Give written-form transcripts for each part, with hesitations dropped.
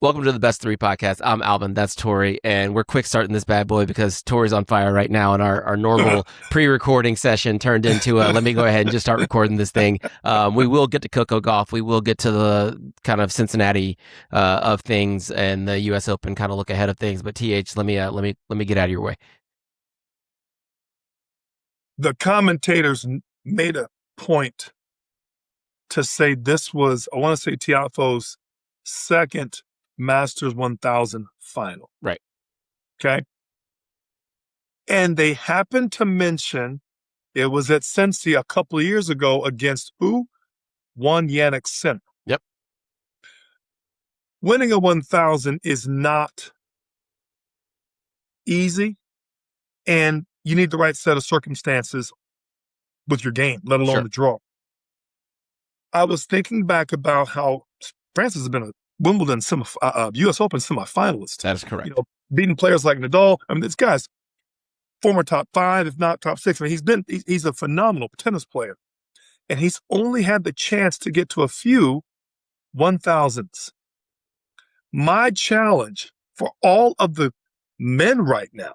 Welcome to the Best Three podcast. I'm Alvin. That's Torrey. And we're quick starting this bad boy because Torrey's on fire right now. And our normal pre-recording session turned into let me go ahead and just start recording this thing. We will get to Coco Gauff. We will get to the kind of Cincinnati of things and the U.S. Open kind of look ahead of things. But TH, let me get out of your way. The commentators made a point to say this was, I want to say, Tiafoe's second Masters 1000 final. Right. Okay. And they happened to mention it was at Cincy a couple of years ago against who? One Jannik Sinner. Yep. Winning a 1000 is not easy, and you need the right set of circumstances with your game, let alone the draw. I was thinking back about how Francis has been a Wimbledon U.S. Open semifinalist. That is correct. Beating players like Nadal. I mean, this guy's former top 5, if not top 6. I mean, he's a phenomenal tennis player, and he's only had the chance to get to a few 1000s. My challenge for all of the men right now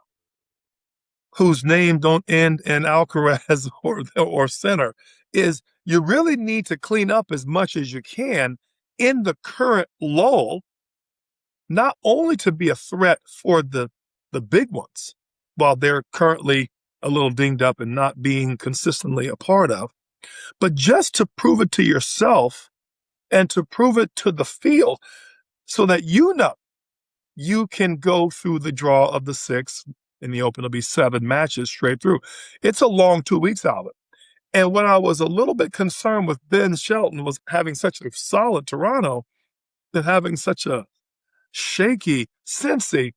whose name don't end in Alcaraz or Sinner is you really need to clean up as much as you can in the current lull, not only to be a threat for the big ones while they're currently a little dinged up and not being consistently a part of, but just to prove it to yourself and to prove it to the field so that you can go through the draw of the 6. In the Open, it'll be 7 matches straight through. It's a long 2 weeks out of it. And when I was a little bit concerned with Ben Shelton was having such a solid Toronto and having such a shaky Cincy,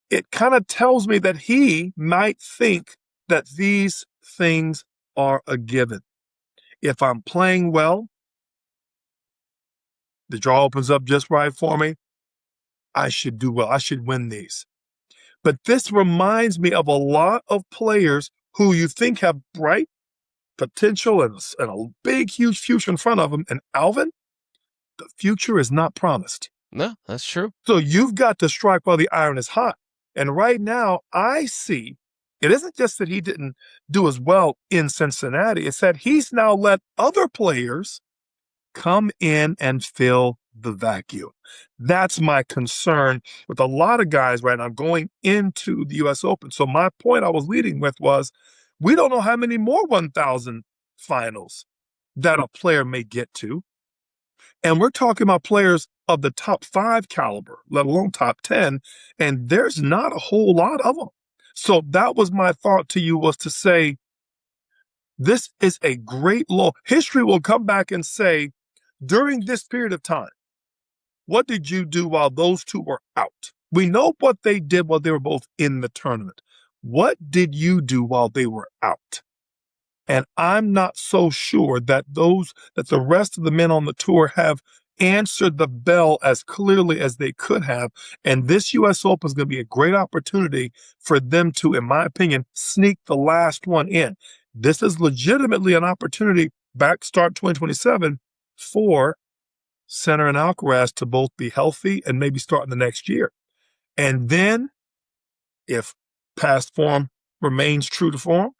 it kind of tells me that he might think that these things are a given. If I'm playing well, the draw opens up just right for me, I should do well. I should win these. But this reminds me of a lot of players who you think have bright potential and a big, huge future in front of them. And Alvin, the future is not promised. No, that's true. So you've got to strike while the iron is hot. And right now, I see it isn't just that he didn't do as well in Cincinnati. It's that he's now let other players come in and fill the vacuum. That's my concern with a lot of guys right now going into the U.S. Open. So my point I was leading with was we don't know how many more 1,000 finals that a player may get to. And we're talking about players of the top 5 caliber, let alone top 10, and there's not a whole lot of them. So that was my thought to you, was to say, this is a great lull. History will come back and say, during this period of time, what did you do while those two were out? We know what they did while they were both in the tournament. What did you do while they were out? And I'm not so sure that the rest of the men on the tour have answered the bell as clearly as they could have. And this U.S. Open is going to be a great opportunity for them to, in my opinion, sneak the last one in. This is legitimately an opportunity start 2027 for Sinner and Alcaraz to both be healthy and maybe start in the next year. And then, if past form remains true to form,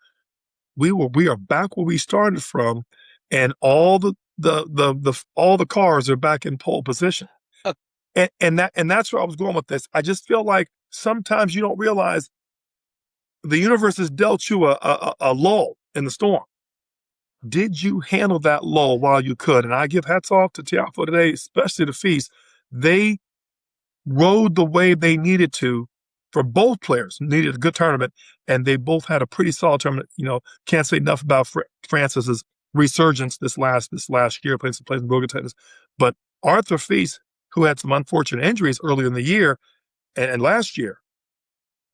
we are back where we started from, and all the cars are back in pole position. And that's where I was going with this. I just feel like sometimes you don't realize the universe has dealt you a lull in the storm. Did you handle that lull while you could? And I give hats off to Tiafoe today, especially the Feast. They rode the way they needed to for both players. Needed a good tournament, and they both had a pretty solid tournament. Can't say enough about Francis's resurgence this last year, playing some good tennis. But Arthur Feast, who had some unfortunate injuries earlier in the year and last year,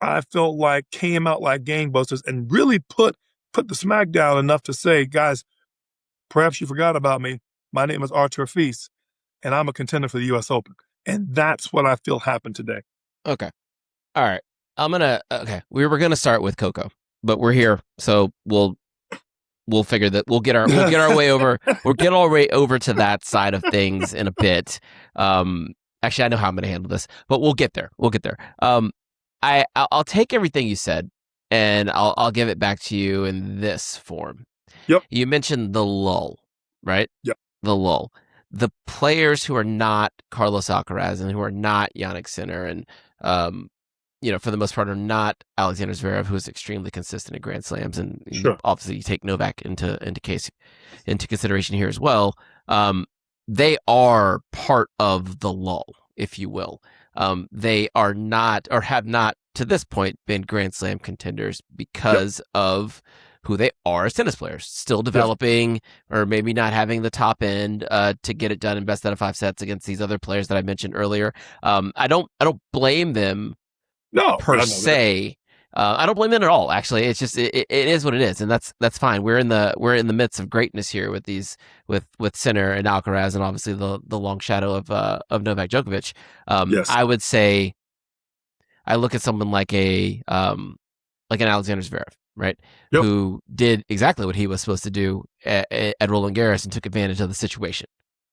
I felt like came out like gangbusters and really put the smack down enough to say, guys, perhaps you forgot about me. My name is Arthur Feast, and I'm a contender for the U.S. Open. And that's what I feel happened today. Okay. All right. We were going to start with Coco, but we're here. So we'll figure that we'll get our way over. We'll get our way over to that side of things in a bit. Actually, I know how I'm going to handle this, but we'll get there. We'll get there. I'll take everything you said, and I'll give it back to you in this form. Yep. You mentioned the lull, right? Yep. The lull. The players who are not Carlos Alcaraz and who are not Jannik Sinner and for the most part, are not Alexander Zverev, who is extremely consistent at Grand Slams, and Sure. obviously you take Novak into consideration here as well. They are part of the lull, if you will. They are not, or have not to this point, been Grand Slam contenders because of who they are as tennis players, still developing or maybe not having the top end to get it done in best out of 5 sets against these other players that I mentioned earlier. I don't blame them. No, per se. I don't blame them at all. Actually, it's just it is what it is, and that's fine. We're in the midst of greatness here with these with Sinner and Alcaraz, and obviously the long shadow of Novak Djokovic. I would say I look at someone like an Alexander Zverev, right? Who did exactly what he was supposed to do at Roland Garros and took advantage of the situation.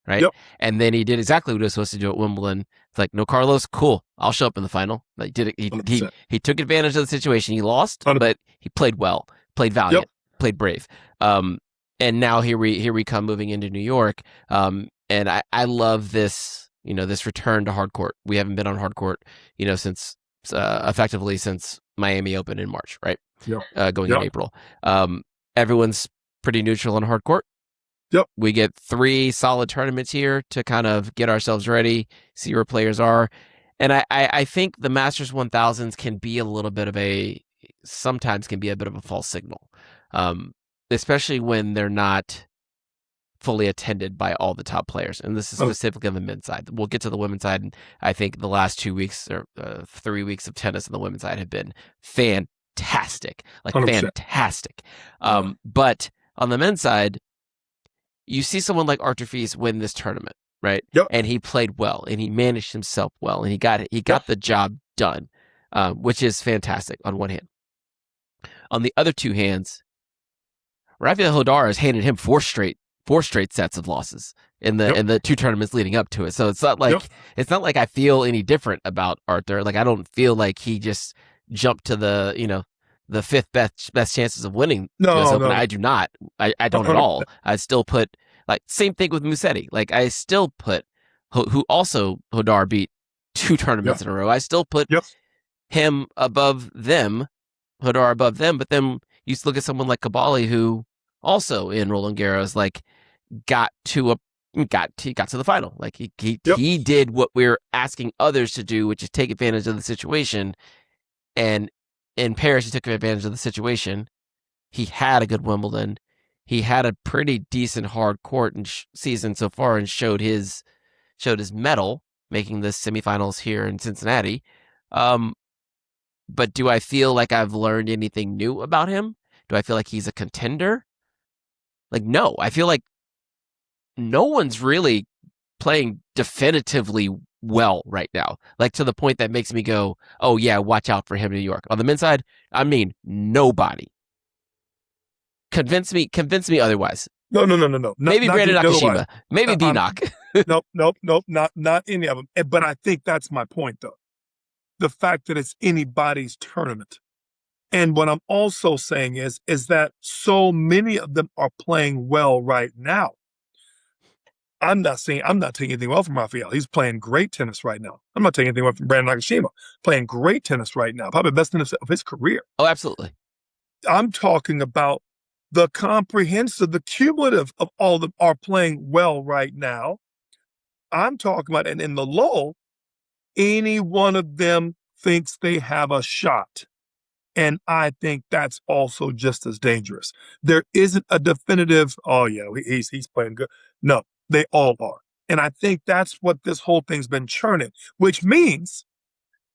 Right. And then he did exactly what he was supposed to do at Wimbledon. It's like, no, Carlos, cool. I'll show up in the final. Like, did it? He took advantage of the situation. He lost, 100%. But he played well, played valiant, played brave. And now here we come moving into New York. And I love this, this return to hard court. We haven't been on hard court, since effectively since Miami Open in March, right? Going in April. Everyone's pretty neutral on hard court. We get 3 solid tournaments here to kind of get ourselves ready, see where players are. And I think the Masters 1000s can be a bit of a false signal, especially when they're not fully attended by all the top players. And this is specifically on the men's side. We'll get to the women's side. And I think the last 2 weeks or 3 weeks of tennis on the women's side have been fantastic, 100%. Fantastic. But on the men's side, you see someone like Artur Fils win this tournament, right? And he played well, and he managed himself well, and he got the job done, which is fantastic on one hand. On the other 2 hands, Rafael Jodar has handed him 4 straight sets of losses in the 2 tournaments leading up to it. So it's not like I feel any different about Artur. Like, I don't feel like he just jumped to the 5th best chances of winning US Open. I do not. I don't at all. I still put, same thing with Musetti. Like, I still put, who also Jodar beat 2 tournaments in a row. I still put him above them, Jodar above them. But then you look at someone like Cobolli, who also in Roland Garros, got to the final. Like, he did what we're asking others to do, which is take advantage of the situation. And in Paris, he took advantage of the situation. He had a good Wimbledon. He had a pretty decent hard court season so far, and showed his mettle, making the semifinals here in Cincinnati. But do I feel like I've learned anything new about him? Do I feel like he's a contender? No. I feel like no one's really playing definitively well right now, to the point that makes me go, oh yeah, watch out for him in New York. On the men's side, I mean, nobody. Convince me otherwise. No. Maybe Brandon Nakashima. Maybe D-Knock. Nope. Not any of them. But I think that's my point, though. The fact that it's anybody's tournament. And what I'm also saying is that so many of them are playing well right now. I'm not taking anything well from Rafael. He's playing great tennis right now. I'm not taking anything well from Brandon Nakashima. Playing great tennis right now. Probably the best tennis of his career. Oh, absolutely. I'm talking about the comprehensive, the cumulative of all of them are playing well right now. I'm talking about, and in the lull, any one of them thinks they have a shot. And I think that's also just as dangerous. There isn't a definitive, oh yeah, he's playing good. No, they all are. And I think that's what this whole thing's been churning, which means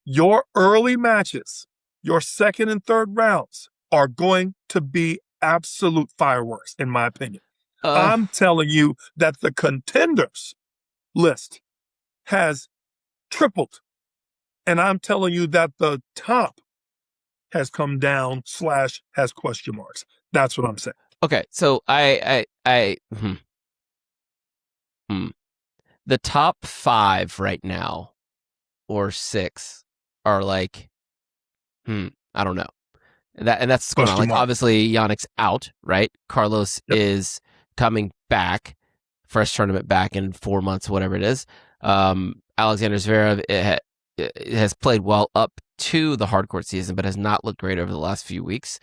your early matches, your second and third rounds are going to be absolute fireworks, in my opinion. I'm telling you that the contenders list has tripled. And I'm telling you that the top has come down / has question marks. That's what I'm saying. Okay, so the top 5 right now, or 6, are like, I don't know. And that's what's going on. Like, obviously, Jannik's out, right? Carlos is coming back, first tournament back in 4 months, whatever it is. Alexander Zverev it has played well up to the hardcourt season, but has not looked great over the last few weeks.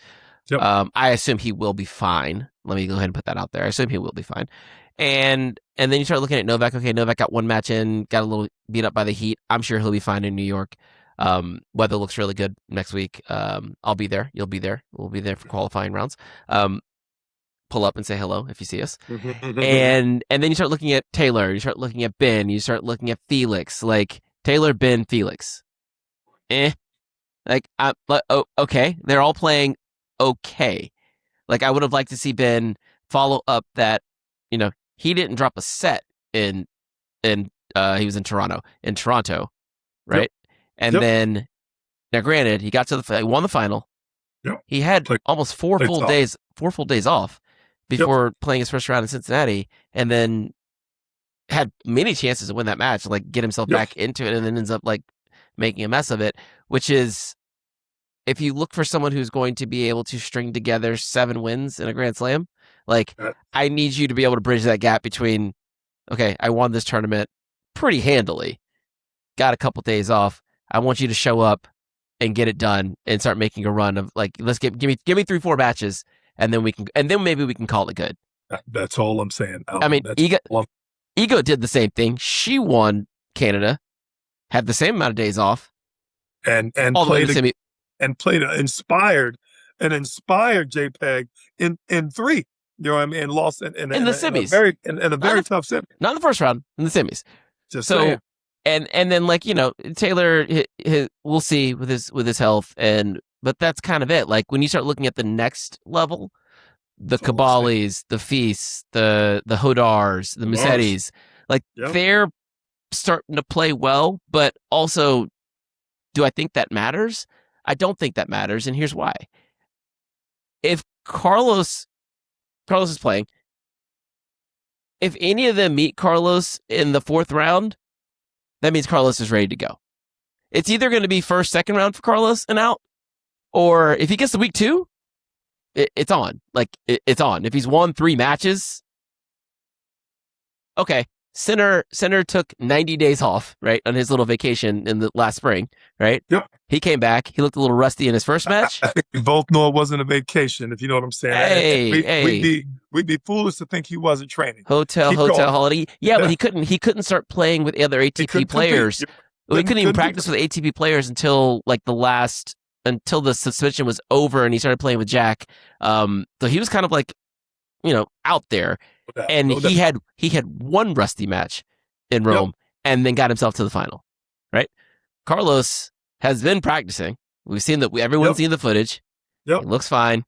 I assume he will be fine. Let me go ahead and put that out there. I assume he will be fine. And then you start looking at Novak. Okay, Novak got one match in, got a little beat up by the heat. I'm sure he'll be fine in New York. Weather looks really good next week. I'll be there. You'll be there. We'll be there for qualifying rounds. Pull up and say hello if you see us. and then you start looking at Taylor. You start looking at Ben. You start looking at Felix. Like Taylor, Ben, Felix. Like, okay. They're all playing okay. Like, I would have liked to see Ben follow up that, he didn't drop a set he was in Toronto, right? And then, now granted, he got to he won the final. He had almost 4 full days off before playing his first round in Cincinnati, and then had many chances to win that match, like get himself back into it, and then ends up like making a mess of it, which is, if you look for someone who's going to be able to string together 7 wins in a Grand Slam, like, I need you to be able to bridge that gap between, okay, I won this tournament pretty handily, got a couple days off. I want you to show up and get it done and start making a run of, like, let's give me 3-4 matches, and then maybe we can call it good. That's all I'm saying. I mean, Ego did the same thing. She won Canada, had the same amount of days off, and played an inspired JPEG in 3. You know what I mean? And lost in the semis. In a very tough semi. Not in the first round, in the semis. Just saying. And then, like, Taylor, we'll see with his health, but that's kind of it. Like, when you start looking at the next level, the Cobollis, the Feasts, the Jodars, the Musettis, like, they're starting to play well, but also, do I think that matters? I don't think that matters, and here's why. If Carlos is playing, if any of them meet Carlos in the 4th round, that means Carlos is ready to go. It's either going to be first, second round for Carlos and out, or if he gets to week 2, it's on. Like, it's on. If he's won 3 matches, okay. Sinner took 90 days off, right, on his little vacation in the last spring, right? Yep. He came back. He looked a little rusty in his first match. I think we both know it wasn't a vacation, if you know what I'm saying. We'd be foolish to think he wasn't training. Hotel holiday. Yeah, but he couldn't start playing with the other ATP players. He couldn't even practice with ATP players until until the suspension was over, and he started playing with Jack. So he was kind of like, out there. And he had 1 rusty match in Rome, and then got himself to the final, right? Carlos has been practicing. We've seen that. Everyone's seen the footage. It looks fine,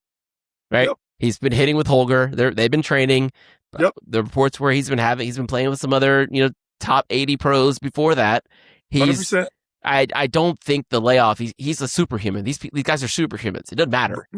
right? He's been hitting with Holger. They've been training. The reports where he's been playing with some other top 80 pros before that. 100%. I don't think the layoff. He's a superhuman. These guys are superhumans. It doesn't matter.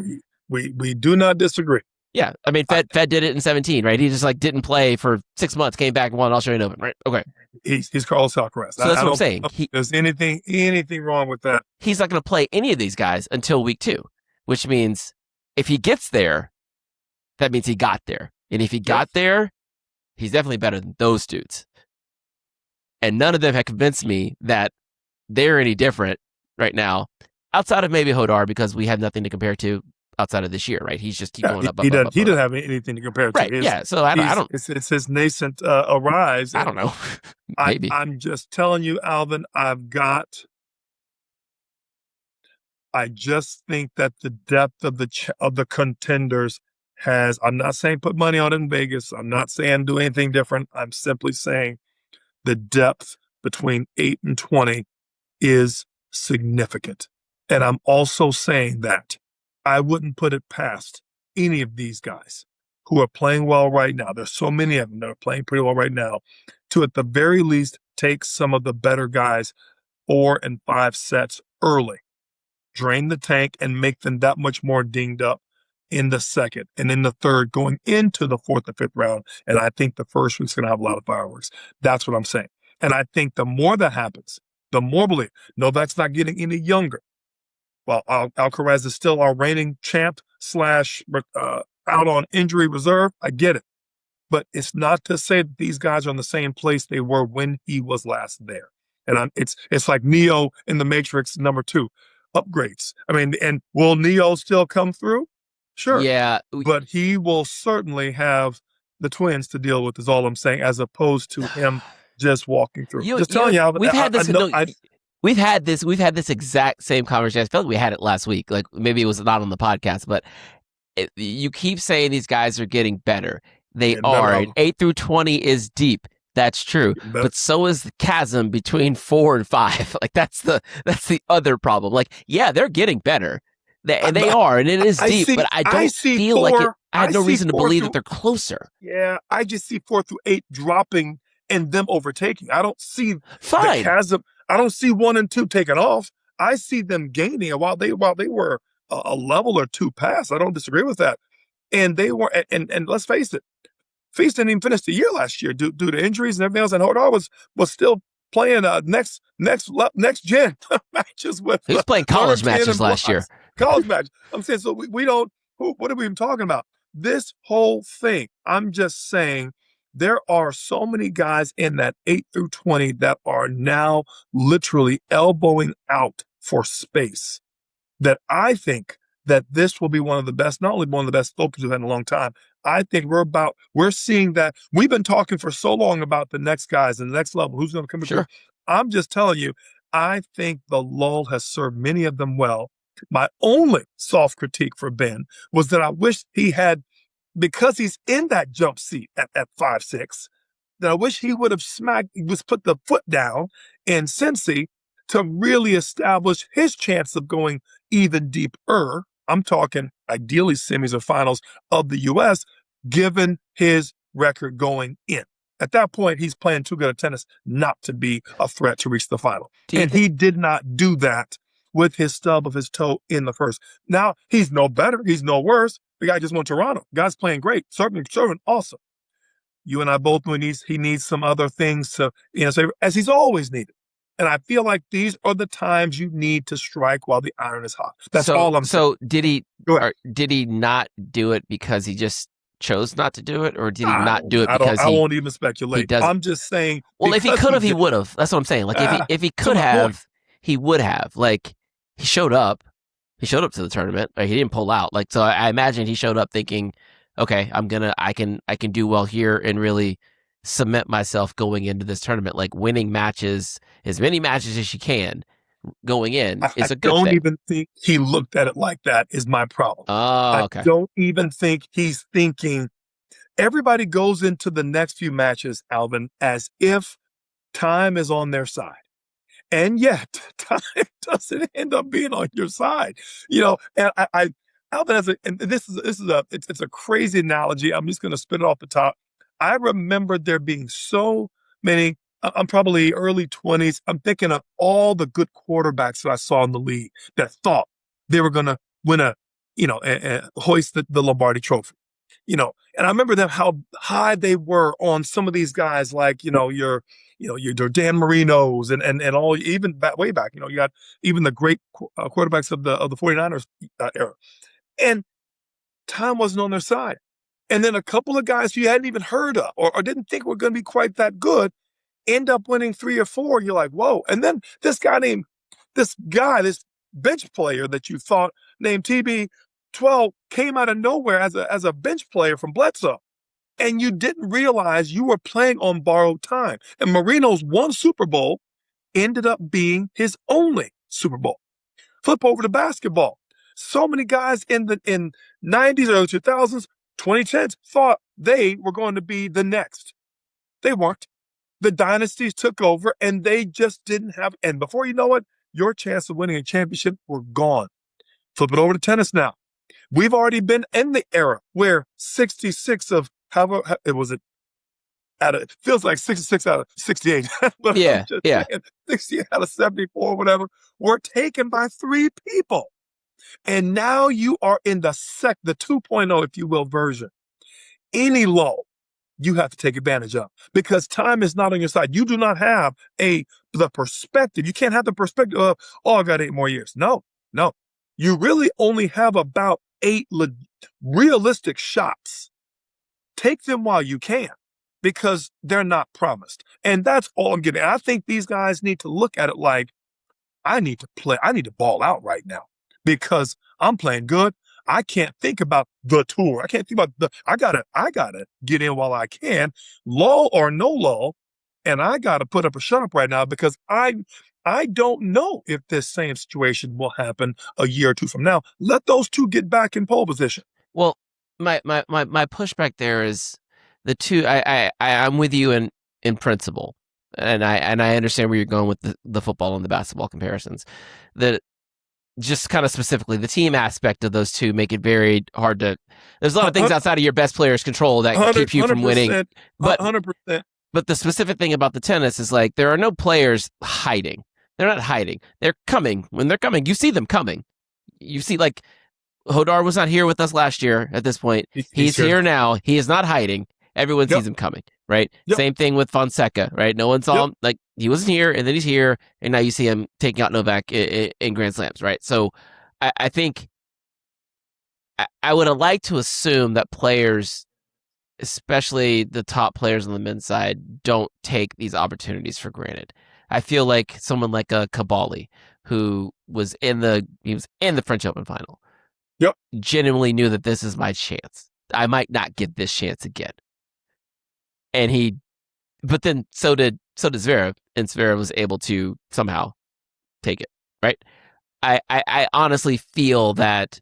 We do not disagree. Yeah, I mean, Fed did it in 17, right? He just didn't play for 6 months, came back and won Australian Open, right? Okay. He's Carlos Alcaraz. So that's what I'm saying. There's anything wrong with that. He's not going to play any of these guys until week 2, which means if he gets there, that means he got there. And if he got there, he's definitely better than those dudes. And none of them have convinced me that they're any different right now, outside of maybe Jodar, because we have nothing to compare to outside of this year, right? He's just going up. He doesn't have anything to compare to. Right? So I don't. It's his nascent arise. I don't know. Maybe. I'm just telling you, Alvin. I just think that the depth of the contenders has. I'm not saying put money on it in Vegas. I'm not saying do anything different. I'm simply saying the depth between 8 and 20 is significant, and I'm also saying that I wouldn't put it past any of these guys who are playing well right now. There's so many of them that are playing pretty well right now, to at the very least take some of the better guys 4 and 5 sets early, drain the tank, and make them that much more dinged up in the second and in the third going into the fourth and fifth round. And I think the first week's going to have a lot of fireworks. That's what I'm saying. And I think the more that happens, the more believe. Novak's not getting any younger. Well, Alcaraz is still our reigning champ / out on injury reserve. I get it. But it's not to say that these guys are in the same place they were when he was last there. And it's like Neo in the Matrix #2, upgrades. I mean, and will Neo still come through? Sure. Yeah. But he will certainly have the twins to deal with, is all I'm saying, as opposed to him just walking through. Just telling you, we've had this. We've had this exact same conversation. I felt like we had it last week. Like maybe it was not on the podcast, but you keep saying these guys are getting better. They are. And 8 through 20 is deep. That's true. But so is the chasm between 4 and 5. Like that's the other problem. Like, yeah, they're getting better. They are, and it is deep, but I don't feel like it. I had no reason to believe that they're closer. Yeah, I just see 4 through 8 dropping and them overtaking. I don't see the chasm. I don't see 1 and 2 taking off. I see them gaining. While they were a level or two past, I don't disagree with that. And they were, and let's face it, Feast didn't even finish the year last year due to injuries and everything else. And Jodar was still playing next gen matches with. He was playing college matches last year. College match. I'm saying, so we don't. What are we even talking about? This whole thing. I'm just saying there are so many guys in that 8 through 20 that are now literally elbowing out for space, that I think that this will be one of the best, not only one of the best opens we've had in a long time. I think we're seeing that. We've been talking for so long about the next guys and the next level, who's going to come through. I'm just telling you, I think the lull has served many of them well. My only soft critique for Ben was that I wish he had, because he's in that jump seat at 5'6", that I wish he would have put the foot down in Cincy to really establish his chance of going even deeper. I'm talking ideally semis or finals of the U.S., given his record going in. At that point, he's playing too good a tennis not to be a threat to reach the final. And he did not do that with his stub of his toe in the first. Now, he's no better. He's no worse. The guy just won Toronto. Guy's playing great. Certainly awesome. You and I both know he needs some other things to, as he's always needed. And I feel like these are the times you need to strike while the iron is hot. That's all I'm saying. So did he not do it because he just chose not to do it, or did he not do it because I won't even speculate. I'm just saying. Well, if he could have, he would have. That's what I'm saying. Like if he could have, he would have. Like he showed up. He showed up to the tournament. Like, he didn't pull out. Like, so I imagine he showed up thinking, okay, I can do well here and really cement myself going into this tournament. Like winning matches, as many matches as you can going in is a good thing. I don't even think he looked at it like that is my problem. Oh, okay. I don't even think he's thinking. Everybody goes into the next few matches, Alvin, as if time is on their side. And yet, time doesn't end up being on your side. And Alvin it's a crazy analogy. I'm just going to spit it off the top. I remember there being so many, I'm probably early 20s. I'm thinking of all the good quarterbacks that I saw in the league that thought they were going to win hoist the Lombardi trophy. And I remember them, how high they were on some of these guys, like, your Dan Marinos and all, even way back, you got even the great quarterbacks of the 49ers era. And time wasn't on their side. And then a couple of guys you hadn't even heard of or didn't think were going to be quite that good end up winning 3 or 4. You're like, whoa. And then this bench player that you thought named TB12 came out of nowhere as a bench player from Bledsoe. And you didn't realize you were playing on borrowed time. And Marino's one Super Bowl ended up being his only Super Bowl. Flip over to basketball. So many guys in 90s, early 2000s, 2010s thought they were going to be the next. They weren't. The dynasties took over and they just didn't have, and before you know it, your chance of winning a championship were gone. Flip it over to tennis now. We've already been in the era where 66 of, it feels like 66 out of 68. But saying, 60 out of 74, whatever, were taken by 3 people. And now you are in the 2.0, if you will, version. Any lull you have to take advantage of because time is not on your side. You do not have the perspective. You can't have the perspective of, oh, I got 8 more years. No. You really only have about 8 realistic shots. Take them while you can because they're not promised. And that's all I'm getting. I think these guys need to look at it like, I need to ball out right now because I'm playing good. I can't think about the tour. I can't think about I gotta get in while I can, lull or no lull. And I gotta put up or shut up right now because I don't know if this same situation will happen a year or two from now. Let those two get back in pole position. Well, my pushback there is the two. I'm with you in principle, and I understand where you're going with the football and the basketball comparisons. Just kind of specifically, the team aspect of those two make it very hard to. There's a lot of things outside of your best player's control that keep you from winning. But 100%. But the specific thing about the tennis is like there are no players hiding. They're not hiding. They're coming. When they're coming, you see them coming. You see, like, Jodar was not here with us last year at this point. He's here now. He is not hiding. Everyone sees him coming, right? Same thing with Fonseca, right? No one saw him. Like, he wasn't here, and then he's here, and now you see him taking out Novak in Grand Slams, right? So I think I would have liked to assume that players, especially the top players on the men's side, don't take these opportunities for granted. I feel like someone like a Cobolli, who was in the French Open final, genuinely knew that this is my chance. I might not get this chance again. But then so did Zverev, and Zverev was able to somehow take it, right? I honestly feel that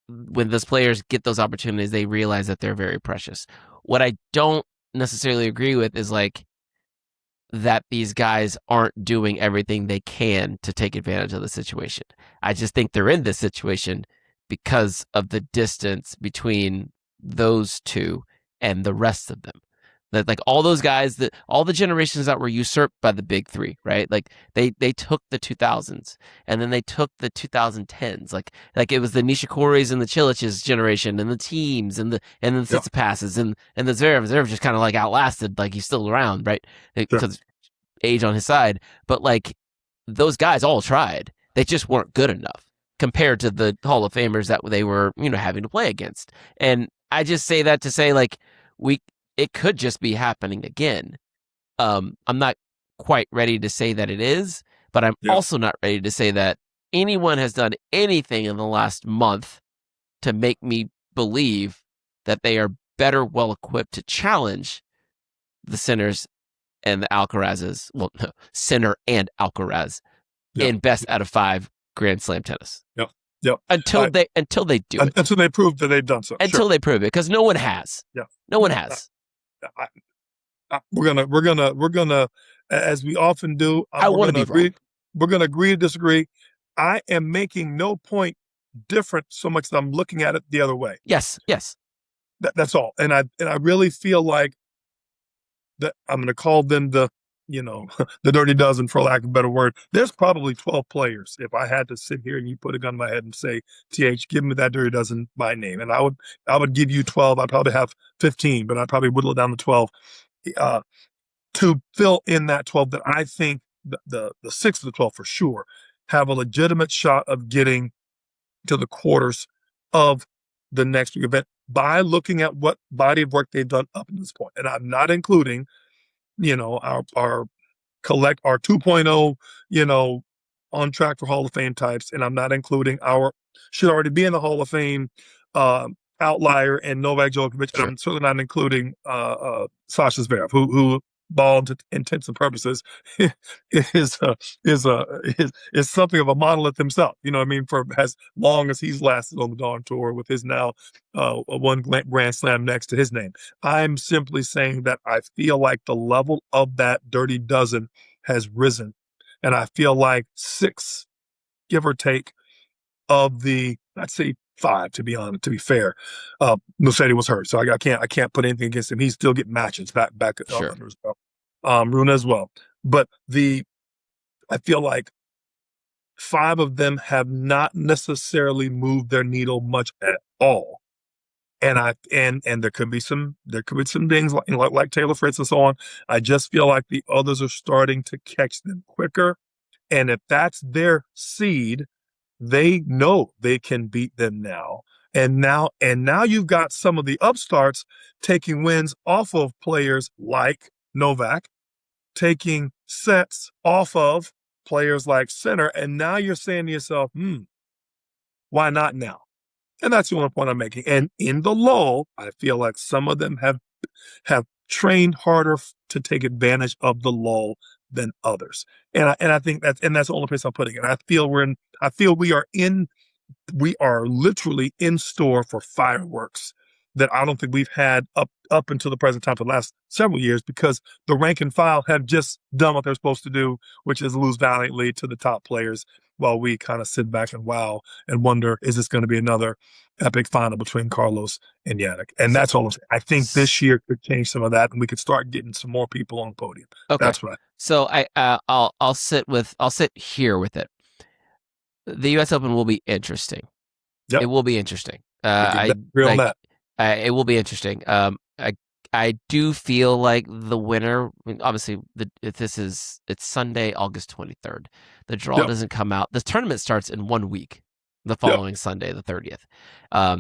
when those players get those opportunities, they realize that they're very precious. What I don't necessarily agree with is like that these guys aren't doing everything they can to take advantage of the situation. I just think they're in this situation because of the distance between those two and the rest of them. That, like, all those guys, all the generations that were usurped by the big three, right? Like they took the 2000s and then they took the 2010s. Like it was the Nishikoris and the Cilics generation and the teams and the Tsitsipas's and the Zverev just kind of like outlasted, like he's still around, right? Because age on his side. But like those guys all tried. They just weren't good enough compared to the Hall of Famers that they were, having to play against. And I just say that to say, like, it could just be happening again. I'm not quite ready to say that it is, but I'm also not ready to say that anyone has done anything in the last month to make me believe that they are better well equipped to challenge the Sinners and the Alcarazes. Well, no, Sinner and Alcaraz in best out of 5 Grand Slam tennis. Until they do it. Until they prove that they've done so. Until they prove it, because no one has. No one has. We're gonna, as we often do. I want to be agree. Wrong. We're gonna agree to disagree. I am making no point different so much that I'm looking at it the other way. Yes. That's all. And I really feel like that I'm gonna call them the dirty dozen, for lack of a better word. There's probably 12 players. If I had to sit here and you put a gun in my head and say, TH, give me that dirty dozen by name. And I would give you 12. I'd probably have 15, but I'd probably whittle it down to 12 to fill in that 12 that I think the 6 of the 12 for sure have a legitimate shot of getting to the quarters of the next big event by looking at what body of work they've done up to this point. And I'm not including our 2.0, on track for Hall of Fame types. And I'm not including our should already be in the Hall of Fame outlier and Novak Djokovic. And I'm certainly not including Sasha Zverev, who ball to intents and purposes is something of a monolith himself. You know what I mean? For as long as he's lasted on the Dawn Tour with his now one Grand Slam next to his name. I'm simply saying that I feel like the level of that dirty dozen has risen. And I feel like 6, give or take, of the, I'd say 5, to be fair. Musetti was hurt, so I can't put anything against him. He's still getting matches back under his belt. Rune as well. But I feel like 5 of them have not necessarily moved their needle much at all. And there could be some things like Taylor Fritz and so on. I just feel like the others are starting to catch them quicker. And if that's their seed, they know they can beat them now. And now you've got some of the upstarts taking wins off of players like Novak, taking sets off of players like Sinner. And now you're saying to yourself, why not now? And that's the only point I'm making. And in the lull, I feel like some of them have trained harder to take advantage of the lull than others. And I think that's the only place I'm putting it. I feel we are literally in store for fireworks that I don't think we've had up until the present time for the last several years, because the rank and file have just done what they're supposed to do, which is lose valiantly to the top players, while we kind of sit back and wow and wonder, is this going to be another epic final between Carlos and Jannik? And that's all I'm saying. I think this year could change some of that, and we could start getting some more people on the podium. Okay. That's right. So I'll sit here with it. The U.S. Open will be interesting. Yep. It will be interesting. It will be interesting. I do feel like the winner, obviously, it's Sunday, August 23rd. The draw doesn't come out. The tournament starts in 1 week, the following Sunday, the 30th.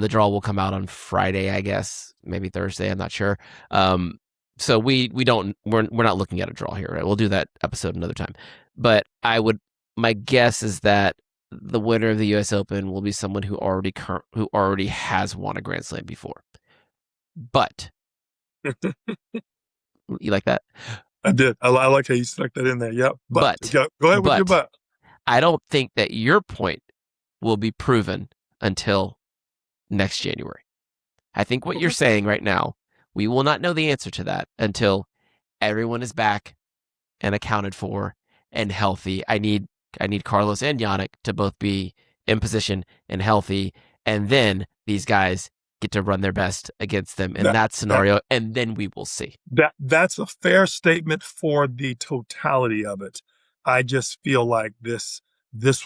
The draw will come out on Friday, I guess, maybe Thursday. I'm not sure. So we're not looking at a draw here. Right? We'll do that episode another time. But my guess is that the winner of the U.S. Open will be someone who already has won a Grand Slam before. But you like that? I did. I like how you stuck that in there. Yep. But go ahead with your but. I don't think that your point will be proven until next January. I think what you're saying right now, we will not know the answer to that until everyone is back and accounted for and healthy. I need Carlos and Jannik to both be in position and healthy, and then these guys get to run their best against them in that scenario, and then we will see. That's a fair statement for the totality of it. I just feel like this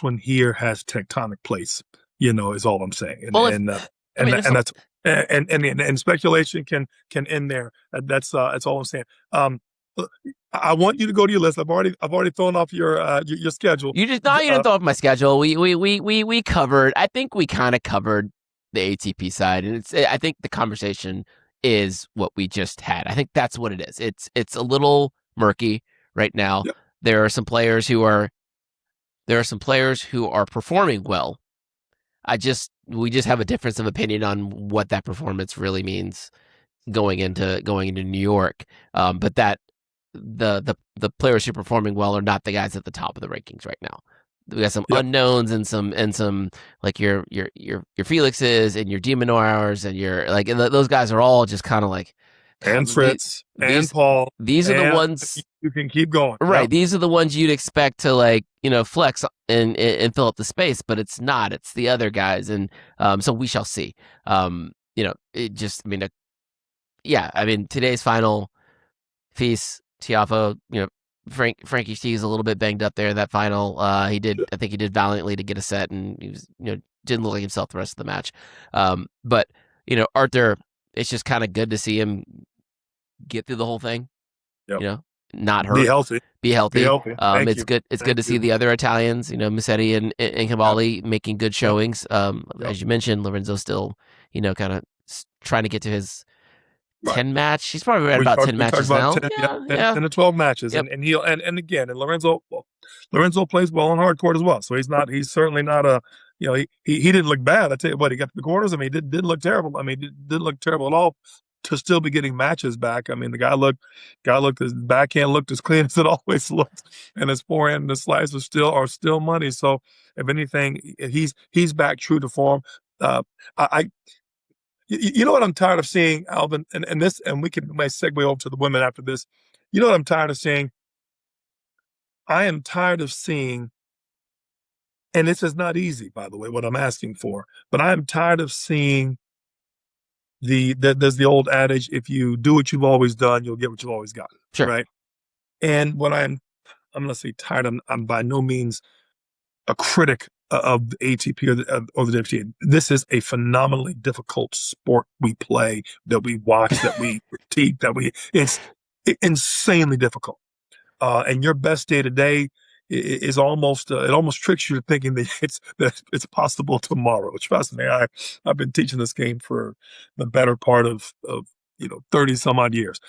one here has tectonic plates, is all I'm saying. And speculation can end there. That's all I'm saying. I want you to go to your list. I've already thrown off your schedule. You didn't throw off my schedule. We covered. I think we kind of covered the ATP side, and I think the conversation is what we just had. I think that's what it is. It's a little murky right now. Yep. There are some players who are performing well. We just have a difference of opinion on what that performance really means going into New York. But that the players who are performing well are not the guys at the top of the rankings right now. We got some unknowns and some like your Felixes and your De Minaurs and your those guys are all just kind of like, and Fritz and Paul. These are the ones you can keep going. Right. Yep. These are the ones you'd expect to flex and fill up the space, but it's not. It's the other guys, and so we shall see. Today's final, Feast, Tiafoe, Frankie Steve's a little bit banged up there. That final, I think he did valiantly to get a set, and he was, didn't look like himself the rest of the match. But Arthur, it's just kind of good to see him get through the whole thing. Yep. Not hurt. Be healthy. It's good. It's good to see the other Italians, Musetti and Cobolli making good showings. As you mentioned, Lorenzo still, kind of trying to get to his 10 match. He's probably at about 10 matches now. 10 to 12 matches. Yep. And he'll and again, and Lorenzo plays well on hard court as well. So he's certainly not a, he didn't look bad. I tell you what, he got to the quarters. He didn't look terrible. He didn't look terrible at all to still be getting matches back. The guy looked, his backhand looked as clean as it always looked, and his forehand and the slice are still money. So if anything, he's back true to form. You know what I'm tired of seeing, Alvin, and we might segue over to the women after this. You know what I'm tired of seeing? I am tired of seeing, and this is not easy, by the way, what I'm asking for, but I am tired of seeing there's the old adage, if you do what you've always done, you'll get what you've always gotten. Sure. Right? And what I'm going to say tired, I'm by no means a critic of the ATP or the WTA. This is a phenomenally difficult sport we play, that we watch, that we critique, it's insanely difficult. And your best day today is almost, it almost tricks you to thinking that it's possible tomorrow. Trust me, I've been teaching this game for the better part of 30 some odd years.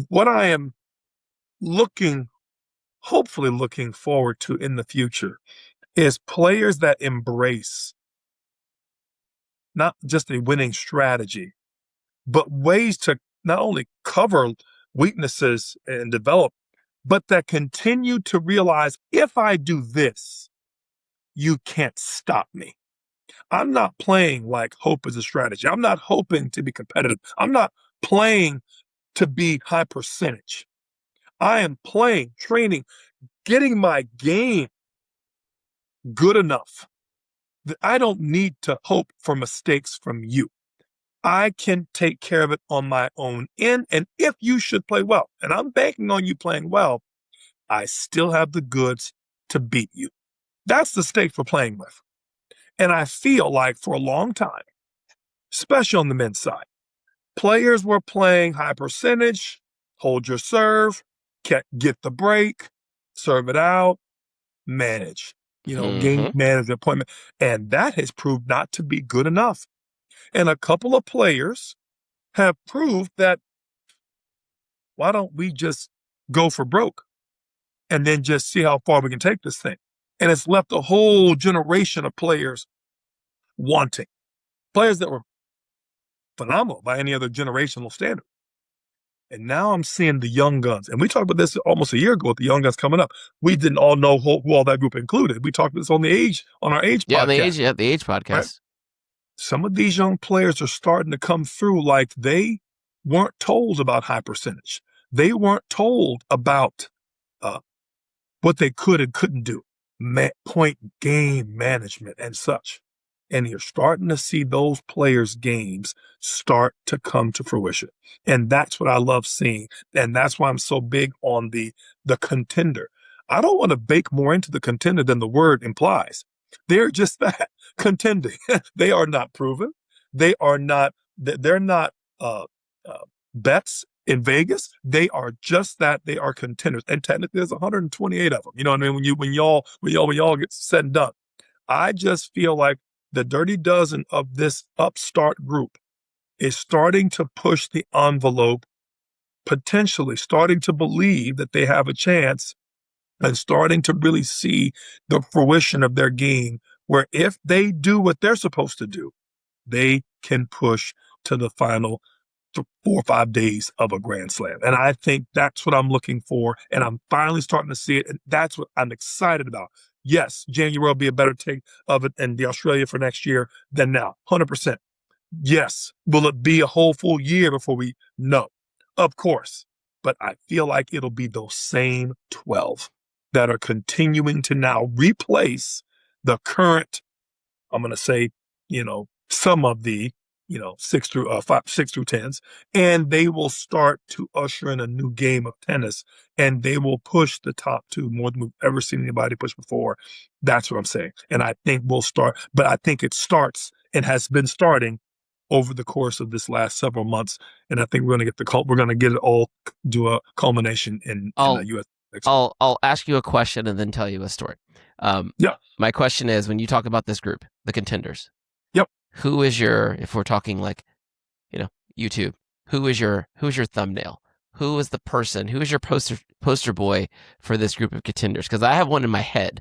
What I am hopefully looking forward to in the future is players that embrace not just a winning strategy, but ways to not only cover weaknesses and develop, but that continue to realize, if I do this, you can't stop me. I'm not playing like hope is a strategy. I'm not hoping to be competitive. I'm not playing to be high percentage. I am playing, training, getting my game good enough that I don't need to hope for mistakes from you. I can take care of it on my own end. And if you should play well, and I'm banking on you playing well, I still have the goods to beat you. That's the stake we're playing with. And I feel like for a long time, especially on the men's side, players were playing high percentage, hold your serve, get the break, serve it out, manage, game manage appointment. And that has proved not to be good enough. And a couple of players have proved that, why don't we just go for broke and then just see how far we can take this thing? And it's left a whole generation of players wanting. Players that were phenomenal by any other generational standard. And now I'm seeing the young guns. And we talked about this almost a year ago with the young guns coming up. We didn't all know who all that group included. We talked about this on our age podcast. The age podcast. Right? Some of these young players are starting to come through like they weren't told about high percentage. They weren't told about what they could and couldn't do, point game management and such. And you're starting to see those players' games start to come to fruition. And that's what I love seeing. And that's why I'm so big on the contender. I don't want to bake more into the contender than the word implies. They're just that, contending. They are not proven. They're not bets in Vegas. They are just that. They are contenders. And technically there's 128 of them. You know what I mean? When y'all get said and done. I just feel like the dirty dozen of this upstart group is starting to push the envelope, potentially starting to believe that they have a chance and starting to really see the fruition of their game, where if they do what they're supposed to do, they can push to the final 4 or 5 days of a Grand Slam. And I think that's what I'm looking for. And I'm finally starting to see it. And that's what I'm excited about. Yes, January will be a better take of it in the Australia for next year than now. 100%. Yes. Will it be a whole full year before we know? Of course. But I feel like it'll be those same 12 that are continuing to now replace the current, I'm going to say, some of the, 6 through 10s, and they will start to usher in a new game of tennis, and they will push the top two more than we've ever seen anybody push before. That's what I'm saying. And I think we'll start, but I think it starts and has been starting over the course of this last several months. And I think we're going to get it all to a culmination in the U.S. I'll ask you a question and then tell you a story. Yeah. My question is, when you talk about this group, the contenders, yep, who is if we're talking like, YouTube, who is your thumbnail? Who is the person? Who is your poster boy for this group of contenders? Because I have one in my head,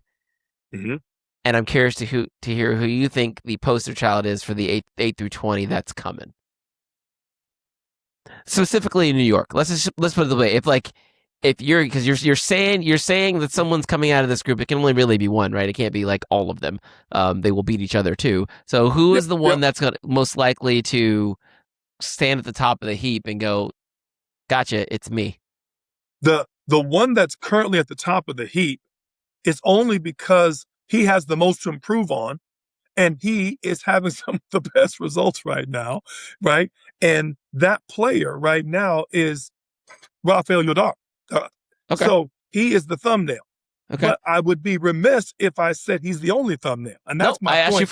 and I'm curious to hear who you think the poster child is for the 8 through 20 that's coming. Specifically in New York. Let's put it the way. If you're saying that someone's coming out of this group, it can only really be one, right? It can't be like all of them. They will beat each other too. So who is the one that's most likely to stand at the top of the heap and go, gotcha, it's me? The one that's currently at the top of the heap is only because he has the most to improve on, and he is having some of the best results right now, right? And that player right now is Rafael Jodar. Okay. So he is the thumbnail. Okay. But I would be remiss if I said he's the only thumbnail. And that's my I point. asked you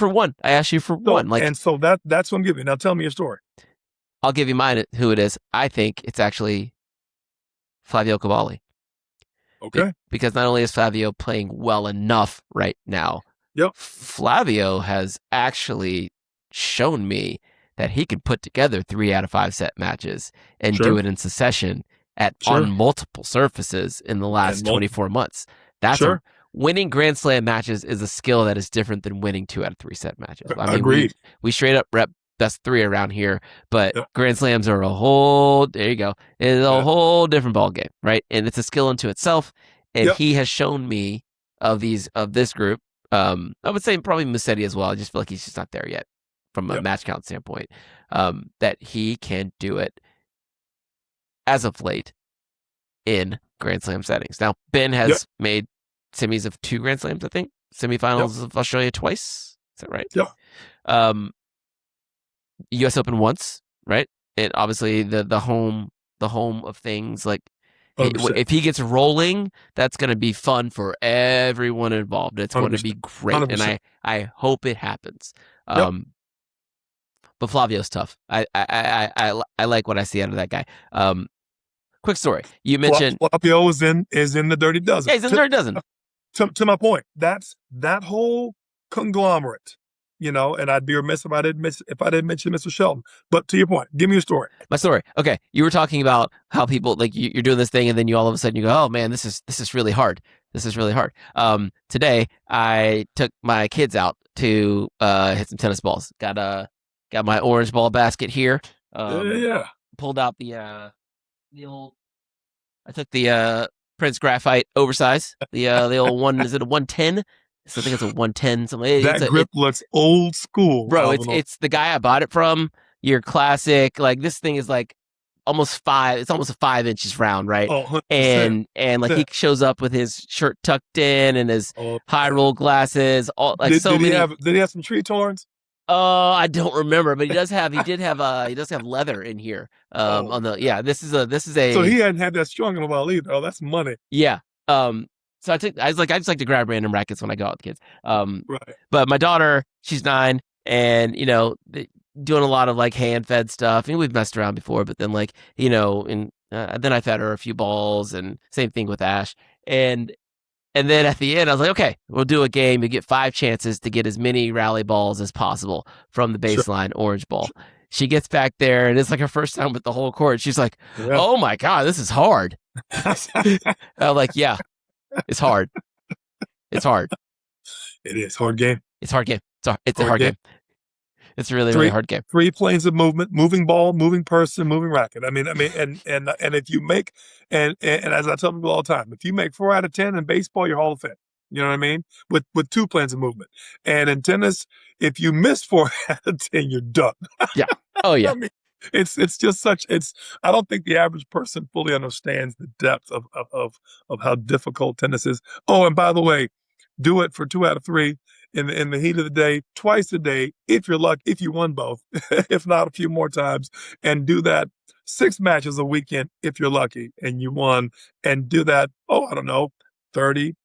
for one. So that's what I'm giving you. Now tell me your story. I'll give you mine, who it is. I think it's actually Flavio Cobolli. Okay. Because not only is Flavio playing well enough right now, Flavio has actually shown me that he can put together 3 out of 5 set matches and do it in succession on multiple surfaces in the last 24 months. Winning Grand Slam matches is a skill that is different than winning 2 out of 3 set matches. I mean, Agreed. we straight up rep best 3 around here, but Grand Slams are a whole different ball game, right? And it's a skill unto itself. And he has shown me of this group. I would say probably Musetti as well. I just feel like he's just not there yet from a match count standpoint. That he can do it as of late in Grand Slam settings. Now, Ben has made semis of 2 Grand Slams, I think. Semifinals of Australia twice. Is that right? Yeah. US Open once, right? And obviously the home of things, like 100%. if he gets rolling, that's going to be fun for everyone involved. It's going to be great, 100%. And I hope it happens. But Flavio's tough. I like what I see out of that guy. Quick story. You mentioned Flavio is in the Dirty Dozen. Yeah, he's in the Dirty Dozen. To my point, that's that whole conglomerate. And I'd be remiss if I didn't mention Mr. Shelton. But to your point, give me your story. My story. Okay, you were talking about how people like you're doing this thing, and then you all of a sudden you go, "Oh man, this is really hard. This is really hard." Today I took my kids out to hit some tennis balls. Got my orange ball basket here. Pulled out the old. I took the Prince Graphite oversize. The old one. Is it a 110? So I think it's a 110. That grip looks old school, bro. It's the guy I bought it from. Your classic, like this thing is like almost 5. It's almost 5 inches round, right? Oh, and like he shows up with his shirt tucked in and his high roll glasses. All like did he have some tree torns? I don't remember, but he did have leather in here. On the this is a. So he hadn't had that strong in a while either. Oh, that's money. Yeah. So I just like to grab random rackets when I go out with kids. Right. But my daughter, she's 9, and doing a lot of like hand fed stuff. And we've messed around before, but then and then I fed her a few balls, and same thing with Ash. And then at the end, I was like, okay, we'll do a game. You get 5 chances to get as many rally balls as possible from the baseline orange ball. She gets back there, and it's like her first time with the whole court. She's like, "Oh my god, this is hard." I'm like, "Yeah." It's hard. It's hard. It is hard game. It's hard game. It's a hard game. It's a really hard game. 3 planes of movement: moving ball, moving person, moving racket. I mean, and if you make and as I tell people all the time, if you make 4 out of 10 in baseball, you're Hall of Fame. You know what I mean? With 2 planes of movement. And in tennis, if you miss 4 out of 10, you're done. Yeah. Oh yeah. I mean, it's just I don't think the average person fully understands the depth of how difficult tennis is. Oh, and by the way, do it for 2 out of 3 in the heat of the day, twice a day, if you're lucky, if you won both, if not a few more times, and do that 6 matches a weekend if you're lucky and you won, and do that, I don't know, 30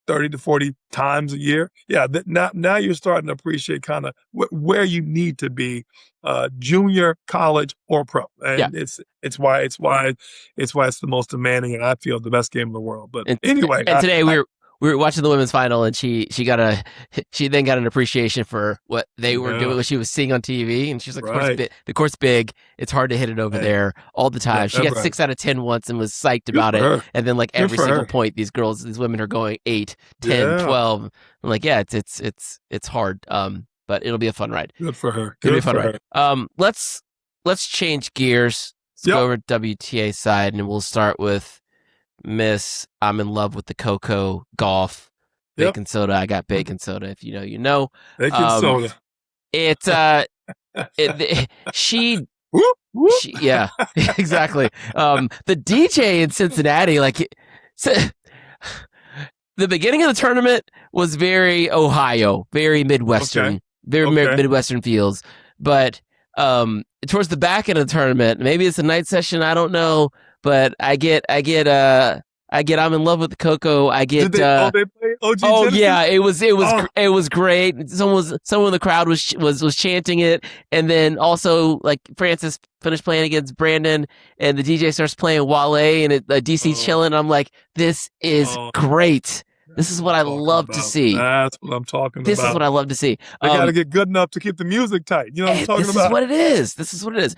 to 40 times a year. Yeah, now you're starting to appreciate kind of where you need to be, junior, college, or pro. And it's why it's the most demanding, and I feel the best game in the world. But anyway, and today we were watching the women's final, and she then got an appreciation for what they were doing, what she was seeing on TV, and she's like, the court's big. It's hard to hit it over there all the time. She got 6 out of 10 once and was psyched about it. And then like every single point, these women are going 8, 10, 12. I'm like, yeah, it's hard. But it'll be a fun ride. Good for her. It'll be a fun ride. Let's change gears. Let's go over to WTA side, and we'll start with Miss I'm in love with the Coco Gauff bacon soda. I got bacon soda. If you know, you know. Bacon soda. It's she yeah, exactly. The DJ in Cincinnati, like the beginning of the tournament was very Ohio, very Midwestern, Midwestern feels. But towards the back end of the tournament, maybe it's a night session, I don't know. But I get I'm in love with Coco. I Did get they? Oh, they play OG oh Genesis. yeah, Oh, it was great. Someone in the crowd was chanting it, and then also like Francis finished playing against Brandon, and the DJ starts playing Wale, and DC oh, chilling. I'm like, this is oh. great. This That's is what what I'm I talking love to about. see. That's what I'm talking This is about. what I love to see. They got to get good enough to keep the music tight. You know what I'm talking This is about? what it is. This is what it is.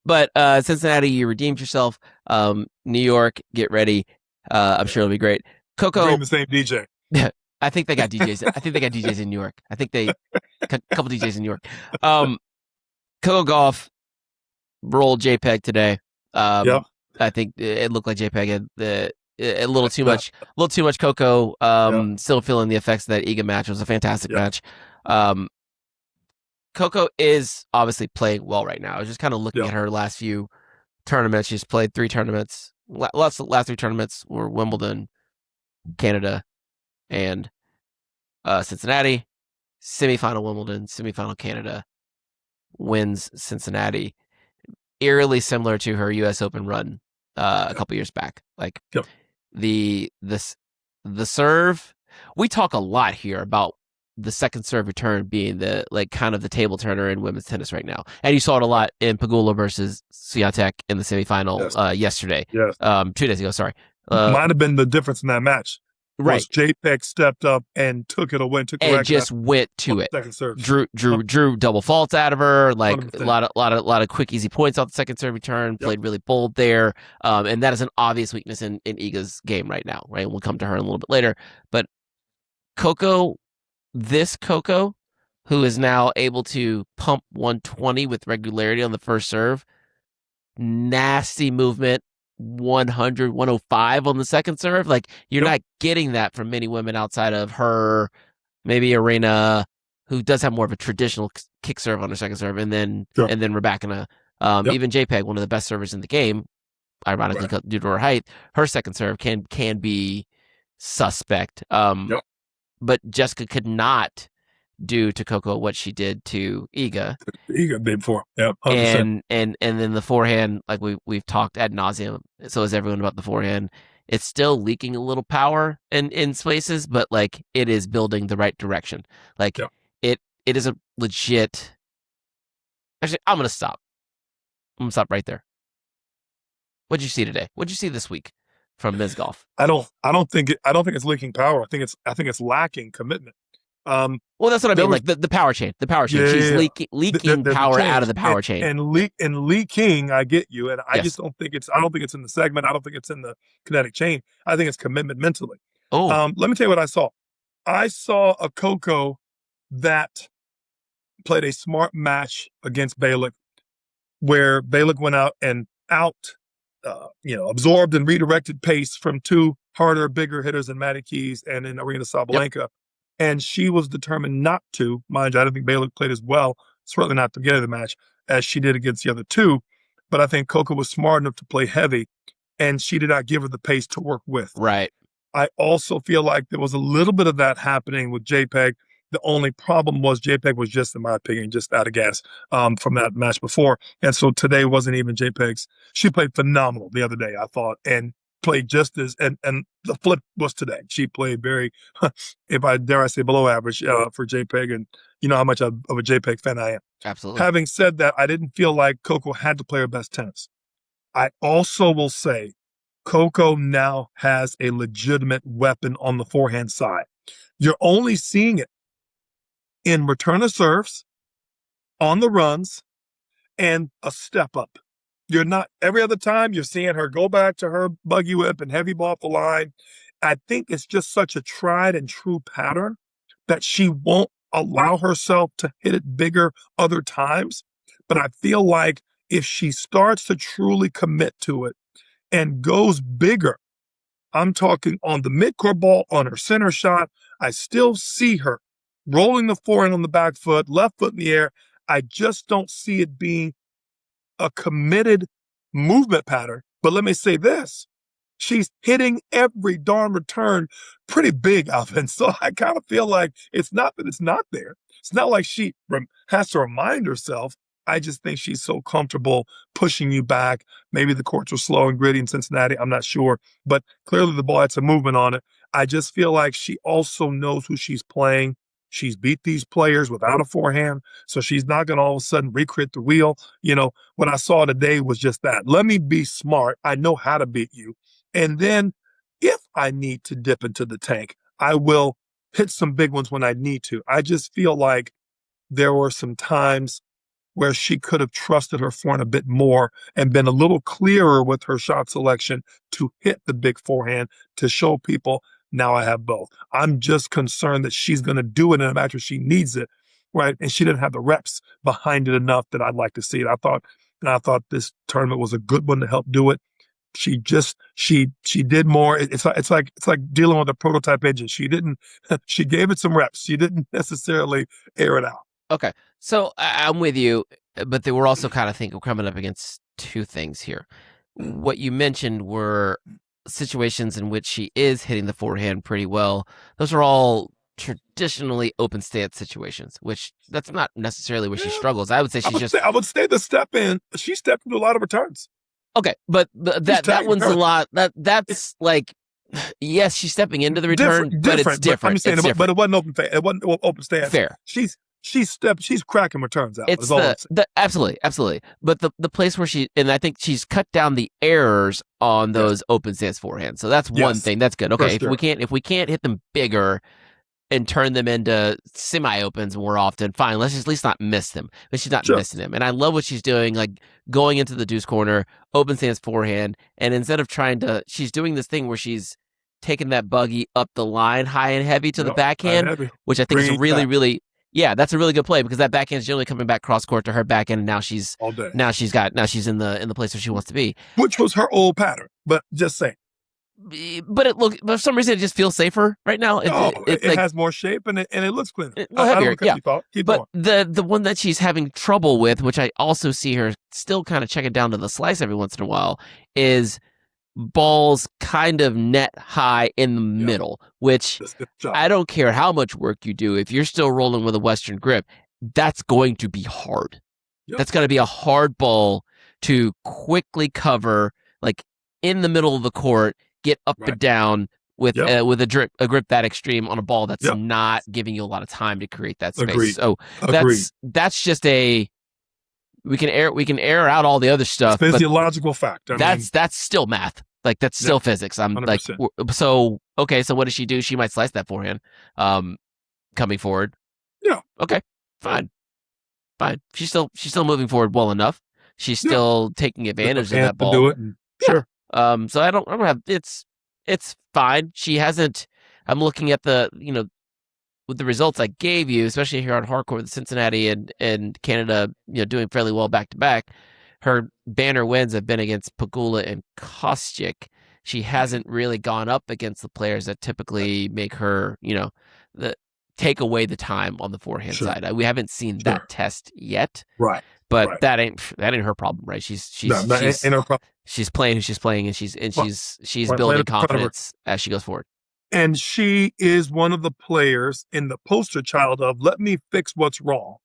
But Cincinnati, you redeemed yourself. New York, get ready. I'm sure it'll be great. Coco, Bring the same DJ. I think they got DJs. I think they got DJs in New York. I think they couple DJs in New York. Coco Gauff rolled JPEG today. Yep. I think it looked like JPEG had a little too much, Coco. Yep. Still feeling the effects of that Iga match. It was a fantastic Yep. match. Coco is obviously playing well right now. I was just kind of looking at her last few tournaments. She's played 3 tournaments. Last 3 tournaments were Wimbledon, Canada, and Cincinnati. Semifinal Wimbledon, semifinal Canada, wins Cincinnati. Eerily similar to her U.S. Open run a couple years back. Like the serve. We talk a lot here about the second serve return being the like kind of the table turner in women's tennis right now, and you saw it a lot in Pegula versus Swiatek in the semifinal yesterday. Yes. 2 days ago. Sorry. Might have been the difference in that match. Right. JPEG stepped up and took it away, and just went to it. Second serve. Drew double faults out of her, like 100%. a lot of quick, easy points off the second serve return. Played really bold there, and that is an obvious weakness in Iga's game right now. Right, we'll come to her in a little bit later. But Coco, who is now able to pump 120 with regularity on the first serve, nasty movement. 100, 105 on the second serve. Like you're not getting that from many women outside of her, maybe Aryna, who does have more of a traditional kick serve on her second serve, and then Rebecca. Even JPEG, one of the best servers in the game, ironically due to her height, her second serve can be suspect. But Jessica could not do to Coco what she did to Iga. Iga day before. Yeah. 100%. And then the forehand, like we've talked ad nauseum, so is everyone about the forehand. It's still leaking a little power in spaces, but like it is building the right direction. Like it is a legit. Actually, I'm gonna stop. I'm gonna stop right there. What'd you see today? What'd you see this week from Ms. Golf? I don't think it's leaking power. I think it's lacking commitment. Well, that's what I mean. Like the power chain. She's leaking power out of the power chain. And leaking, I get you. And I just don't think it's in the segment. I don't think it's in the kinetic chain. I think it's commitment mentally. Oh. Let me tell you what I saw. I saw a Coco that played a smart match against Balick, where Balick went out and absorbed and redirected pace from 2 harder, bigger hitters in Maddie Keys and in Aryna Sabalenka. And she was determined not to. Mind you, I don't think Balick played as well, certainly not to get of the match, as she did against the other 2. But I think Coco was smart enough to play heavy, and she did not give her the pace to work with. Right. I also feel like there was a little bit of that happening with JPEG. The only problem was JPEG was just, in my opinion, just out of gas from that match before. And so today wasn't even JPEG's. She played phenomenal the other day, I thought, and played just as, and the flip was today. She played very, if I dare I say, below average for JPEG, and you know how much of a JPEG fan I am. Absolutely. Having said that, I didn't feel like Coco had to play her best tennis. I also will say Coco now has a legitimate weapon on the forehand side. You're only seeing it in return of serves, on the runs, and a step up. You're not, every other time you're seeing her go back to her buggy whip and heavy ball off the line. I think it's just such a tried and true pattern that she won't allow herself to hit it bigger other times. But I feel like if she starts to truly commit to it and goes bigger, I'm talking on the midcourt ball, on her center shot, I still see her rolling the forehand on the back foot, left foot in the air. I just don't see it being a committed movement pattern. But let me say this. She's hitting every darn return pretty big, Alvin. So I kind of feel like it's not that it's not there. It's not like she has to remind herself. I just think she's so comfortable pushing you back. Maybe the courts are slow and gritty in Cincinnati. I'm not sure. But clearly the ball had some movement on it. I just feel like she also knows who she's playing. She's beat these players without a forehand. So she's not going to all of a sudden recreate the wheel. What I saw today was just that. Let me be smart. I know how to beat you. And then if I need to dip into the tank, I will hit some big ones when I need to. I just feel like there were some times where she could have trusted her forehand a bit more and been a little clearer with her shot selection to hit the big forehand to show people, now I have both. I'm just concerned that she's going to do it in a match where she needs it, right? And she didn't have the reps behind it enough that I'd like to see it. I thought this tournament was a good one to help do it. She did more. It's like dealing with a prototype engine. She gave it some reps. She didn't necessarily air it out. Okay. So I'm with you, but they were also kind of coming up against two things here. What you mentioned were situations in which she is hitting the forehand pretty well. Those are all traditionally open stance situations, which that's not necessarily where she struggles. I would say I would say the step in, she stepped into a lot of returns. Okay, but that one's a lot. That's like, yes, she's stepping into the return, but it's different. I'm saying, but it wasn't open. It wasn't open stance. Fair. She's cracking returns out. It's absolutely. But the place where and I think she's cut down the errors on those open stance forehands. So that's one thing. That's good. Okay, if we can't hit them bigger and turn them into semi-opens more often, fine. Let's just at least not miss them. But she's not missing them. And I love what she's doing, like going into the deuce corner, open stance forehand, and instead of she's doing this thing where she's taking that buggy up the line high and heavy to the backhand, which I think is really, that's a really good play because that backhand is generally coming back cross court to her backhand, and now she's in the place where she wants to be. Which was her old pattern, but just saying. But for some reason, it just feels safer right now. It has more shape and it looks cleaner. Heavier, but going. The one that she's having trouble with, which I also see her still kind of checking down to the slice every once in a while, is balls kind of net high in the middle, which I don't care how much work you do. If you're still rolling with a Western grip, that's going to be hard. Yep. That's going to be a hard ball to quickly cover, like in the middle of the court, get up and down with a grip that extreme on a ball that's not giving you a lot of time to create that space. Agreed. So that's just we can air out all the other stuff. It's physiological fact. That's still math. Like that's still physics. I'm 100%. Like, so what does she do? She might slice that forehand, coming forward. Yeah. Okay. Fine. She's still moving forward well enough. She's still taking advantage of that ball. Do it. Sure. So I don't have it's fine. She hasn't. I'm looking at the with the results I gave you, especially here on hardcourt with Cincinnati and Canada, doing fairly well back to back. Her banner wins have been against Pegula and Kostyuk. She hasn't really gone up against the players that typically make her, take away the time on the forehand side. We haven't seen that test yet. Right. But that ain't her problem, right? She's her problem. She's playing who she's playing, and she's building confidence as she goes forward. And she is one of the players in the poster child of let me fix what's wrong,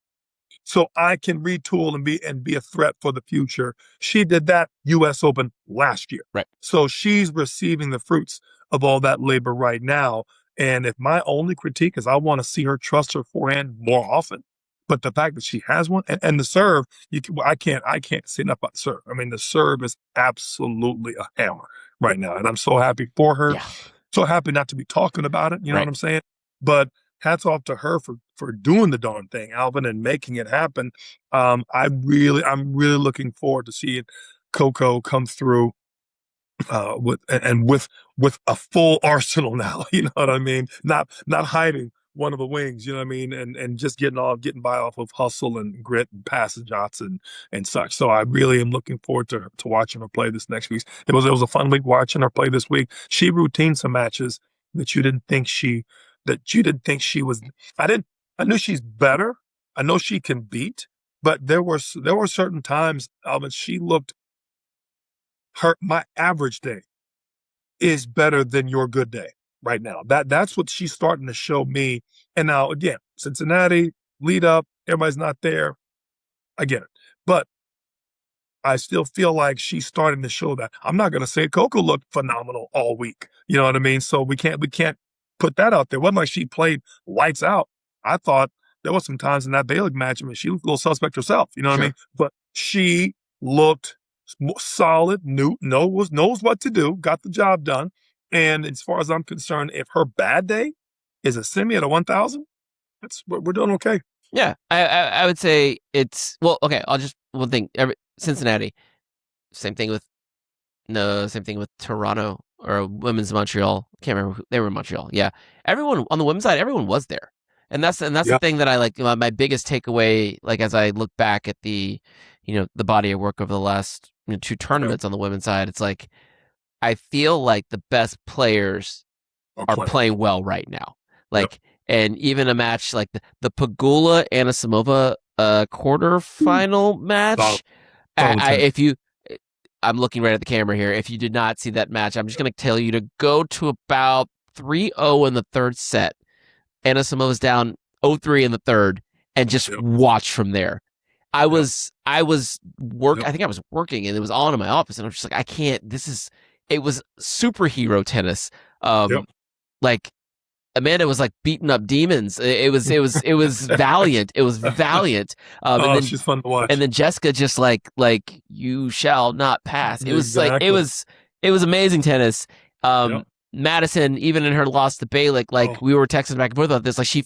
so I can retool and be a threat for the future. She did that U.S. Open last year, right? So she's receiving the fruits of all that labor right now. And if my only critique is I want to see her trust her forehand more often. But the fact that she has one and the serve, I can't say enough about the serve. I mean, the serve is absolutely a hammer right now. And I'm so happy for her. Yeah. So happy not to be talking about it. You know what I'm saying? But hats off to her for doing the darn thing, Alvin, and making it happen. I'm really looking forward to seeing Coco come through with a full arsenal now. You know what I mean? Not hiding one of the wings, you know what I mean? And just getting by off of hustle and grit and passing shots and such. So I really am looking forward to watching her play this next week. It was a fun week watching her play this week. She routined some matches that you didn't think she was. I knew she's better. I know she can beat, but there were certain times, Alvin, she looked my average day is better than your good day. Right now, that's what she's starting to show me. And now again, Cincinnati lead up, everybody's not there. I get it, But I still feel like she's starting to show that. I'm not going to say Coco looked phenomenal all week. You know what I mean? So we can't put that out there. It wasn't like she played lights out. I thought there was some times in that Bailey match. I mean, she looked a little suspect herself. You know what I mean? But she looked solid. Knows what to do. Got the job done. And as far as I'm concerned, if her bad day is a semi at a 1,000, we're doing okay. Yeah, I would say it's okay. I'll just one thing. Cincinnati, same thing with Toronto or Women's Montreal. Can't remember they were in Montreal. Yeah, everyone on the women's side, everyone was there, and that's the thing that I like. My biggest takeaway, like as I look back at the body of work over the last 2 tournaments on the women's side, it's like I feel like the best players are playing well right now. Like. And even a match like the Pegula Anisimova quarterfinal match. I'm looking right at the camera here. If you did not see that match, I'm just going to tell you to go to about 3-0 in the third set. Anisimova's down 0-3 in the third, and just watch from there. I think I was working, and it was on in my office, and I'm just like, I can't. It was superhero tennis. Like. Amanda was like beating up demons. It was valiant. It was valiant. And then, she's fun to watch. And then Jessica just like you shall not pass. It was like it was amazing tennis. Madison, even in her loss to Balick, we were texting back and forth about this. Like she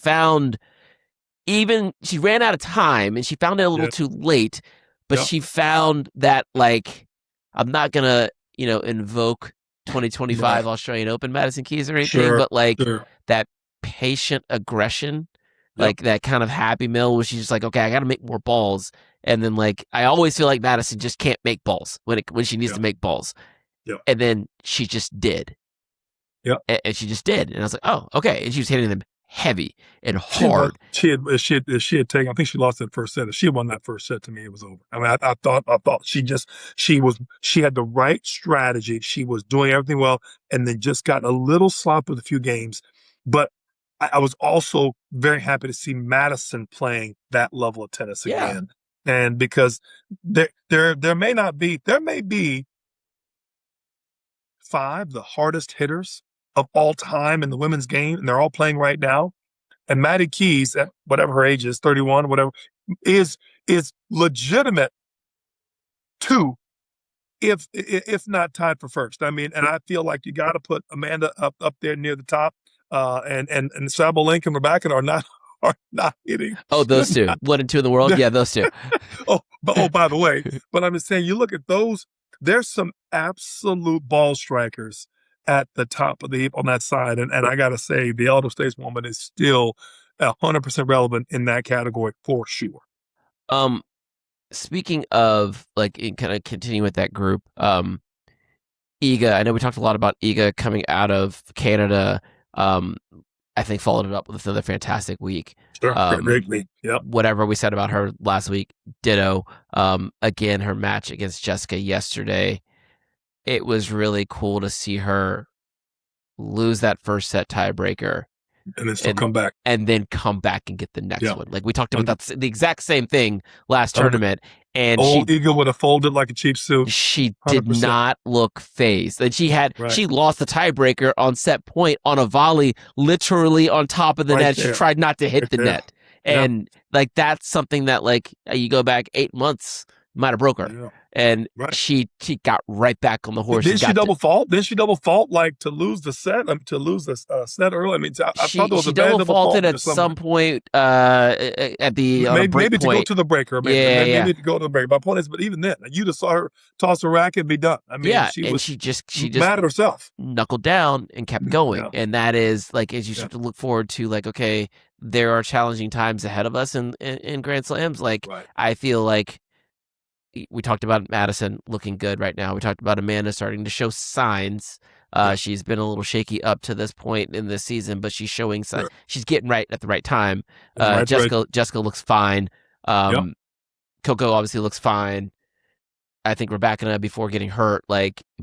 ran out of time and she found it a little too late, but she found that I'm not gonna invoke 2025 Australian Open Madison Keys or anything, but that patient aggression, that kind of happy mill where she's just like, okay, I got to make more balls. And then I always feel like Madison just can't make balls when she needs to make balls. And then she just did. And she just did. And I was like, oh, okay. And she was hitting them heavy and hard. She had taken. I think she lost that first set. If she had won that first set, to me, it was over. I mean, I thought she had the right strategy. She was doing everything well, and then just got a little slop with a few games. But I was also very happy to see Madison playing that level of tennis again, and because there may be 5 the hardest hitters of all time in the women's game, and they're all playing right now. And Maddie Keys, at whatever her age is, 31, whatever, is legitimate 2, if not tied for first. I mean, and I feel like you got to put Amanda up there near the top, and Sabalenka and Rebecca are not hitting. Oh, those 2, 1 and 2 in the world. Yeah, those 2. By the way, but I'm just saying, you look at those. There's some absolute ball strikers at the top of the heap on that side. And I got to say, the Elder States woman is still 100% relevant in that category for sure. Speaking of kind of continuing with that group, Iga, I know we talked a lot about Iga coming out of Canada. I think followed it up with another fantastic week. Sure, great week. Yep. Whatever we said about her last week, ditto. Again, her match against Jessica yesterday, it was really cool to see her lose that first set tiebreaker. And then still come back. And then come back and get the next one. Like we talked about the exact same thing last tournament. And Eagle would have folded like a cheap suit. She did 100%. Not look phased. And she lost the tiebreaker on set point on a volley, literally on top of the net. There. She tried not to hit the net. And that's something that you go back 8 months, might have broke her. Yeah. And she got right back on the horse. Did she double fault? Did she double fault to lose the set? To lose the set early? I mean, I thought there was a bad double faulted at some point at the maybe to go to the breaker. Maybe to go to the breaker. My point is, but even then, you just saw her toss a racket and be done. I mean, she just mad at herself, knuckled down and kept going. Yeah. And that is as you start to look forward to okay, there are challenging times ahead of us in Grand Slams. I feel like. We talked about Madison looking good right now. We talked about Amanda starting to show signs. She's been a little shaky up to this point in this season, but she's showing signs. Sure. She's getting right at the right time. Jessica looks fine. Coco obviously looks fine. I think Rebecca, before getting hurt,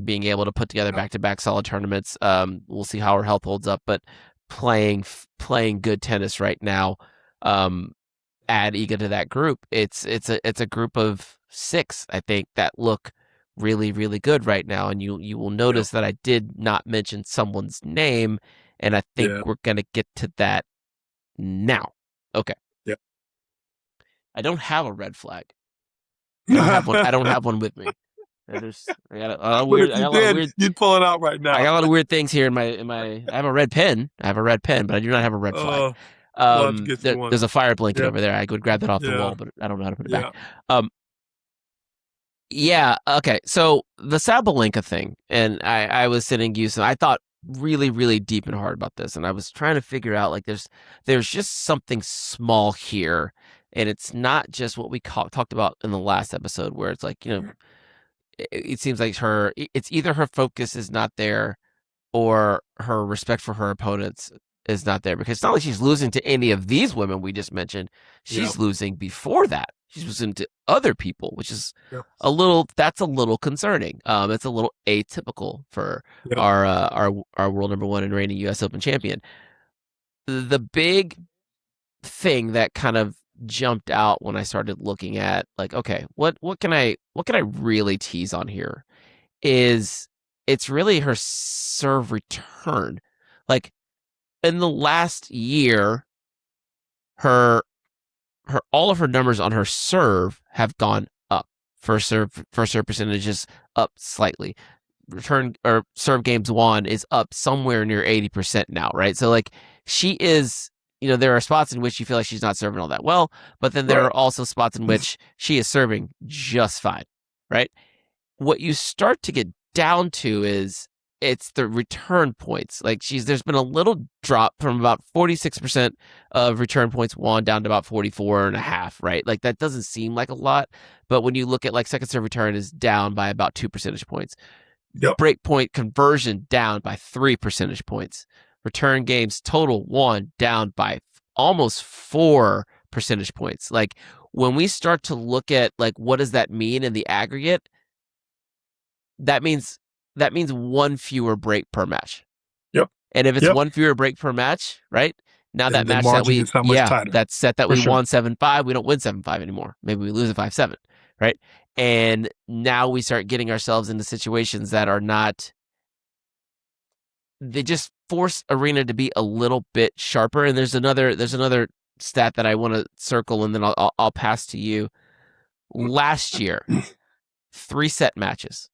being able to put together back-to-back solid tournaments. We'll see how her health holds up, but playing good tennis right now. Add Iga to that group. It's a group of 6, I think, that look really, really good right now. And you will notice that I did not mention someone's name, and I think we're going to get to that now. Okay. Yeah. I don't have a red flag. I don't have one. I don't have one with me. I got a But weird. if you did, you'd pull it out right now. I got a lot of weird things here in my. I have a red pen. But I do not have a red flag. We'll have to get you one. There's a fire blanket over there. I could grab that off the wall, but I don't know how to put it back. Yeah. Okay. So the Sabalenka thing, and I was sitting Houston. I thought really, really deep and hard about this, and I was trying to figure out like there's just something small here, and it's not just what we talked about in the last episode, where it's like it seems like it's either her focus is not there, or her respect for her opponents is not there, because it's not like she's losing to any of these women we just mentioned. She's losing before that. She's losing to other people, which is that's a little concerning. It's a little atypical for our world number 1 and reigning U.S. Open champion. The big thing that kind of jumped out when I started looking at like, okay, what can I really tease on here is it's really her serve return. Like in the last year, her all of her numbers on her serve have gone up. First serve percentage is up slightly. Return or serve games won is up somewhere near 80% now, right? So like she is, there are spots in which you feel like she's not serving all that well, but then there are also spots in which she is serving just fine, right? What you start to get down to is it's the return points. Like there's been a little drop from about 46% of return points won down to about 44.5, right? Like that doesn't seem like a lot, but when you look at like second serve return is down by about 2 percentage points. Break point conversion down by 3 percentage points. Return games total won down by almost 4 percentage points. Like when we start to look at like what does that mean in the aggregate, that means one fewer break per match. And if it's one fewer break per match, right? Now that match that we that set that we won 7-5, we don't win 7-5 anymore. Maybe we lose a 5-7, right? And now we start getting ourselves into situations that are not. They just force Aryna to be a little bit sharper. And there's another stat that I want to circle, and then I'll pass to you. Last year, 3-set matches.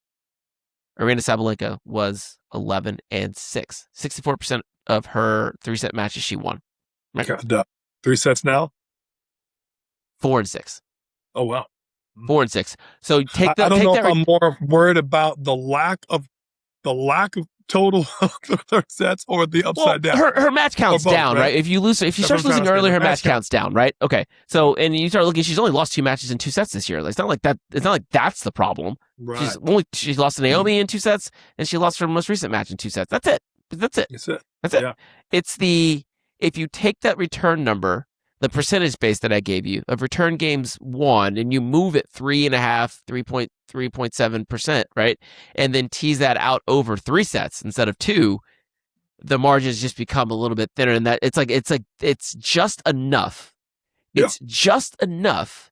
Aryna Sabalenka was 11-6. 64% of her 3-set matches she won. Right? God, 3 sets now? 4-6. Oh wow. 4-6. So take that. I don't know if I'm more worried about the lack of total sets or the upside down. Her match counts both, down, right? If she starts losing early, her match counts down, right? Okay. So and you start looking, she's only lost 2 matches in 2 sets this year. It's not like that. It's not like that's the problem. Right. She's lost to Naomi in 2 sets, and she lost her most recent match in 2 sets. That's it. That's it. Yeah. It's if you take that return number, the percentage base that I gave you of return games won, and you move it 3.7%, right? And then tease that out over 3 sets instead of 2, the margins just become a little bit thinner. And that it's just enough. It's just enough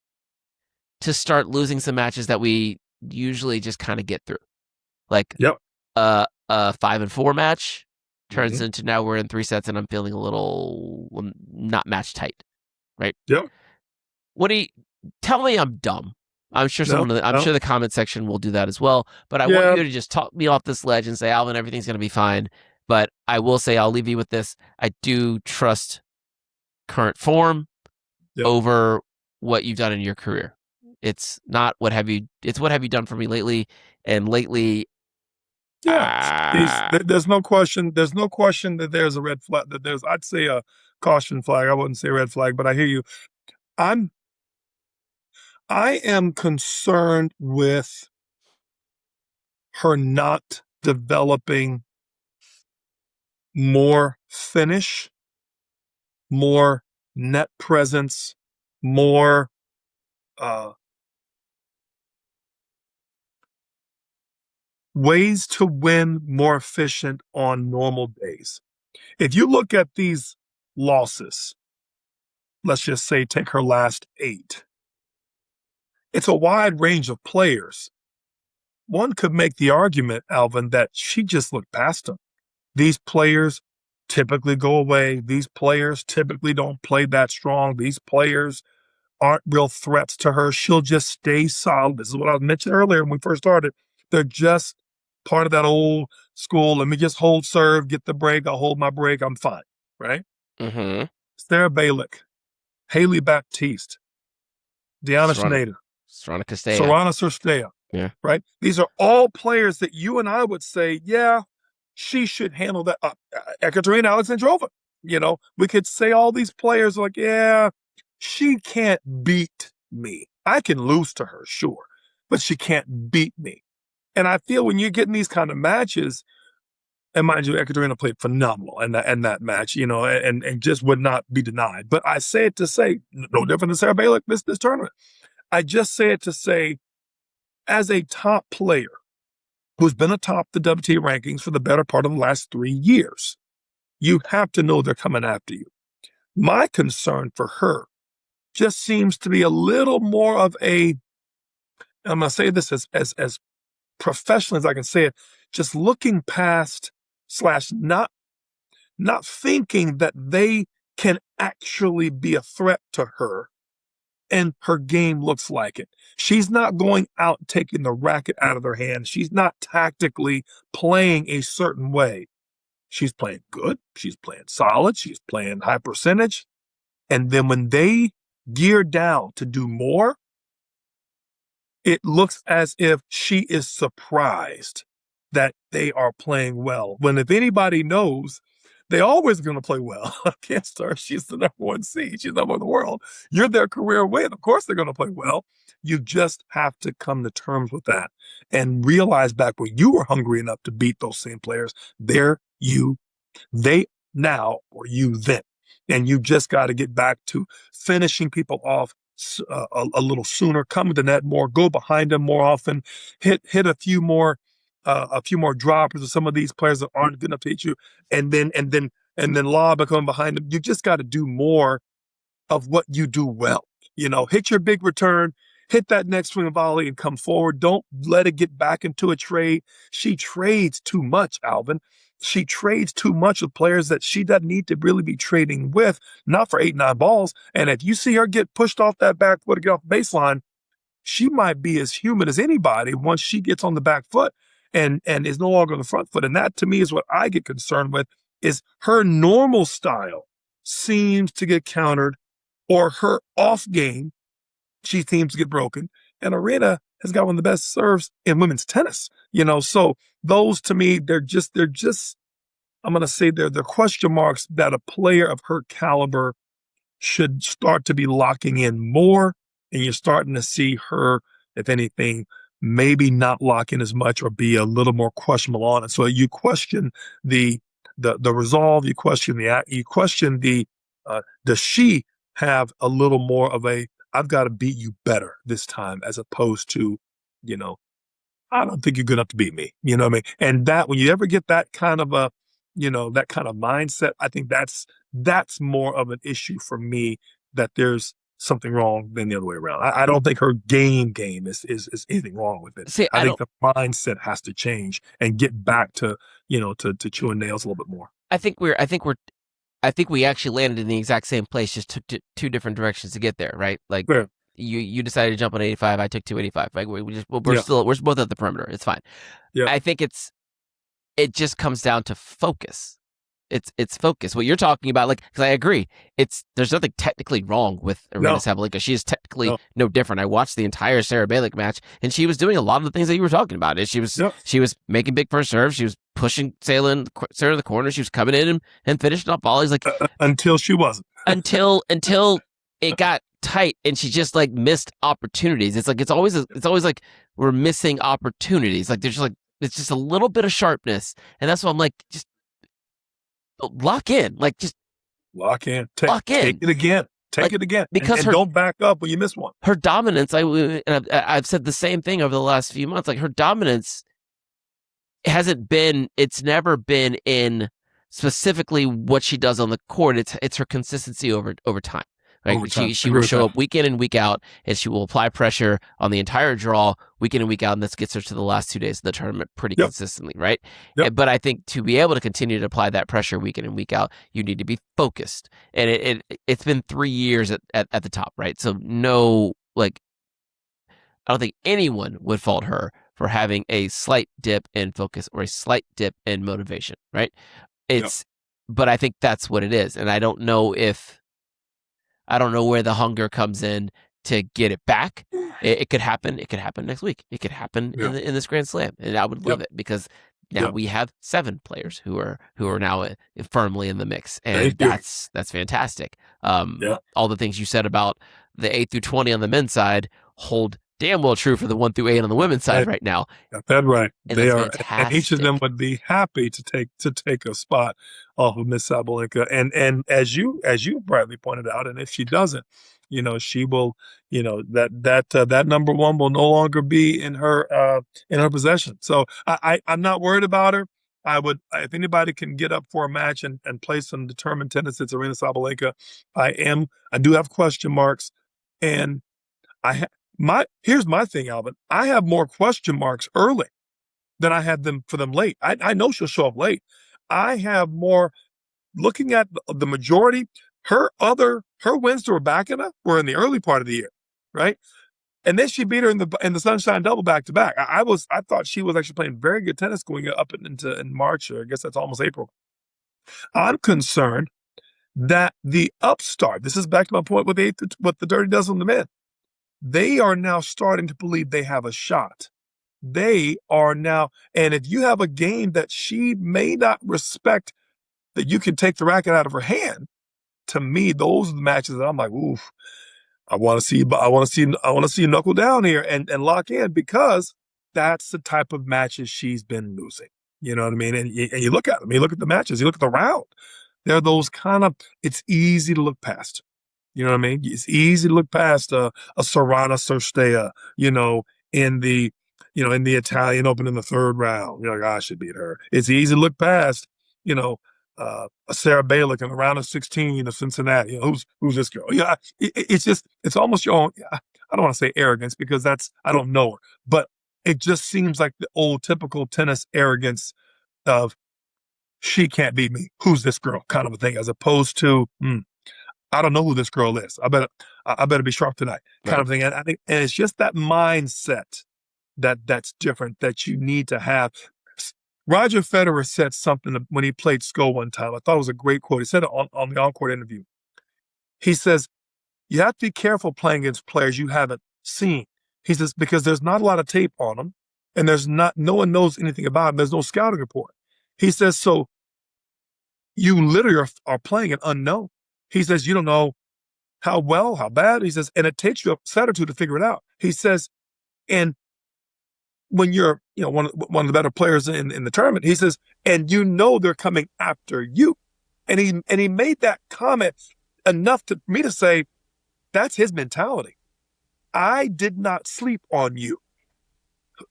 to start losing some matches that we usually just kind of get through. Like a 5-4 match turns into now we're in 3 sets and I'm feeling a little not match tight. Right. Tell me I'm dumb. I'm sure sure the comment section will do that as well. But I want you to just talk me off this ledge and say, Alvin, everything's going to be fine. But I will say, I'll leave you with this. I do trust current form over what you've done in your career. It's not it's what have you done for me lately. And lately, there's no question. There's no question that there's a red flag. I'd say a caution flag. I wouldn't say red flag, but I hear you. I am concerned with her not developing more finish, more net presence, more ways to win more efficient on normal days. If you look at these losses, let's just say take her last 8. it's a wide range of players. One could make the argument, Alvin, that she just looked past them. These players typically go away. These players typically don't play that strong. These players aren't real threats to her. She'll just stay solid. This is what I mentioned earlier when we first started. They're just part of that old school. Let me just hold serve, get the break. I'll hold my break. I'm fine. Right? Mm-hmm. Sarah Balick, Haley Baptiste, Deanna Sorana Schneider, Castella. Sorana Cirstea. Yeah. Right? These are all players that you and I would say, yeah, she should handle that. Ekaterina Alexandrova. We could say all these players like, yeah, she can't beat me. I can lose to her, sure, but she can't beat me. And I feel when you're getting these kind of matches, and mind you, Ekaterina played phenomenal in that match, and just would not be denied. But I say it to say, no different than Sarah Balick this tournament. I just say it to say, as a top player who's been atop the WTA rankings for the better part of the last 3 years, you have to know they're coming after you. My concern for her just seems to be a little more of a, I'm going to say this as professional as I can say it, just looking past / not thinking that they can actually be a threat to her, and her game looks like it. She's not going out taking the racket out of their hand. She's not tactically playing a certain way. She's playing good. She's playing solid. She's playing high percentage. And then when they gear down to do more, it looks as if she is surprised that they are playing well. When if anybody knows, they always going to play well against her. She's the number one seed. She's number one in the world. You're their career win. Of course they're going to play well. You just have to come to terms with that and realize back when you were hungry enough to beat those same players, they now or you then. And you just got to get back to finishing people off a little sooner, come to the net more, go behind them more often, hit a few more droppers of some of these players that aren't good enough to hit you, and then lob coming behind them. You just got to do more of what you do well. Hit your big return, hit that next swing volley and come forward. Don't let it get back into a trade. She trades too much, Alvin. She trades too much with players that she doesn't need to really be trading with, not for 8-9 balls. And if you see her get pushed off that back foot to get off the baseline, she might be as human as anybody once she gets on the back foot and is no longer on the front foot. And that to me is what I get concerned with, is her normal style seems to get countered, or her off game, she seems to get broken. And Aryna has got one of the best serves in women's tennis, so those to me, they're just, I'm going to say they're question marks that a player of her caliber should start to be locking in more. And you're starting to see her, if anything, maybe not lock in as much or be a little more questionable on it. So you question the resolve, you question the does she have a little more of a, I've got to beat you better this time, as opposed to, I don't think you're good enough to beat me. You know what I mean? And that, when you ever get that kind of a, that kind of mindset, I think that's more of an issue for me, that there's something wrong than the other way around. I don't think her game is anything wrong with it. See, I think the mindset has to change and get back to, to chewing nails a little bit more. I think we actually landed in the exact same place, just took two different directions to get there, right? Like, yeah. You decided to jump on 85. I took 285. Like we're both at the perimeter. It's fine. Yeah. I think it just comes down to focus. It's focus. What you're talking about, like, because I agree, there's nothing technically wrong with Aryna Sabalenka. She is technically no different. I watched the entire Sarah Balick match, and she was doing a lot of the things that you were talking about. She was making big first serves. She was pushing Sarah to the corner. She was coming in and finishing off volleys, like until she wasn't. until it got tight, and she just like missed opportunities. It's always like we're missing opportunities. Like there's just like, it's just a little bit of sharpness, and that's why I'm like, just lock in. Like just lock in. Lock in. Take it again. Take it again. Because and don't back up when you miss one. Her dominance, I've said the same thing over the last few months. Like her dominance it's never been in specifically what she does on the court. It's her consistency over time. Like overtime. she Agree will with show that. up week in and week out, and she will apply pressure on the entire draw week in and week out, and this gets her to the last 2 days of the tournament pretty Yep. consistently, right? Yep. But I think to be able to continue to apply that pressure week in and week out, you need to be focused. And it's been 3 years at the top, right? So no, like, I don't think anyone would fault her for having a slight dip in focus or a slight dip in motivation, right? But I think that's what it is. And I don't know where the hunger comes in to get it back. It could happen. It could happen next week. It could happen in this Grand Slam. And I would love it because now we have 7 players who are now firmly in the mix. And that's fantastic. All the things you said about the 8 through 20 on the men's side hold damn well true for the 1 through 8 on the women's side right now. Got that right. And they are, fantastic. and each of them would be happy to take a spot off of Miss Sabalenka. And as you Bradley pointed out, and if she doesn't, she will, that number one will no longer be in her possession. So I'm not worried about her. I would, if anybody can get up for a match and play some determined tennis, it's Aryna Sabalenka. I do have question marks, and here's my thing, Alvin. I have more question marks early than I had them for them late. I know she'll show up late. I have more, looking at the majority. Her wins to Rebecca were in the early part of the year, right? And then she beat her in the Sunshine Double back to back. I thought she was actually playing very good tennis going up in March, or I guess that's almost April. I'm concerned that the upstart. This is back to my point with what the Dirty Dozen on the men. They are now starting to believe they have a shot. They are now, and if you have a game that she may not respect, that you can take the racket out of her hand, to me, those are the matches that I'm like, oof, I want to see you knuckle down here and lock in, because that's the type of matches she's been losing. You know what I mean? And you look at them, you look at the matches, you look at the round. They're those kind of, it's easy to look past. You know what I mean? It's easy to look past a Sorana Cirstea, in the Italian Open in the third round. You're like, I should beat her. It's easy to look past, a Sarah Bailick in the round of 16 of Cincinnati. Who's this girl? Yeah, it's almost your own. I don't want to say arrogance, because I don't know her, but it just seems like the old typical tennis arrogance of, she can't beat me. Who's this girl? Kind of a thing, as opposed to, I don't know who this girl is. I better be sharp tonight, kind of thing. And I think, and it's just that mindset that's different that you need to have. Roger Federer said something when he played Sko one time. I thought it was a great quote. He said it on the on-court interview. He says, you have to be careful playing against players you haven't seen. He says, because there's not a lot of tape on them, and no one knows anything about them. There's no scouting report. He says, so you literally are playing an unknown. He says, you don't know how well, how bad. He says, and it takes you a set or two to figure it out. He says, and when you're, one of the better players in the tournament, he says, and they're coming after you. And he made that comment enough for me to say, that's his mentality. I did not sleep on you.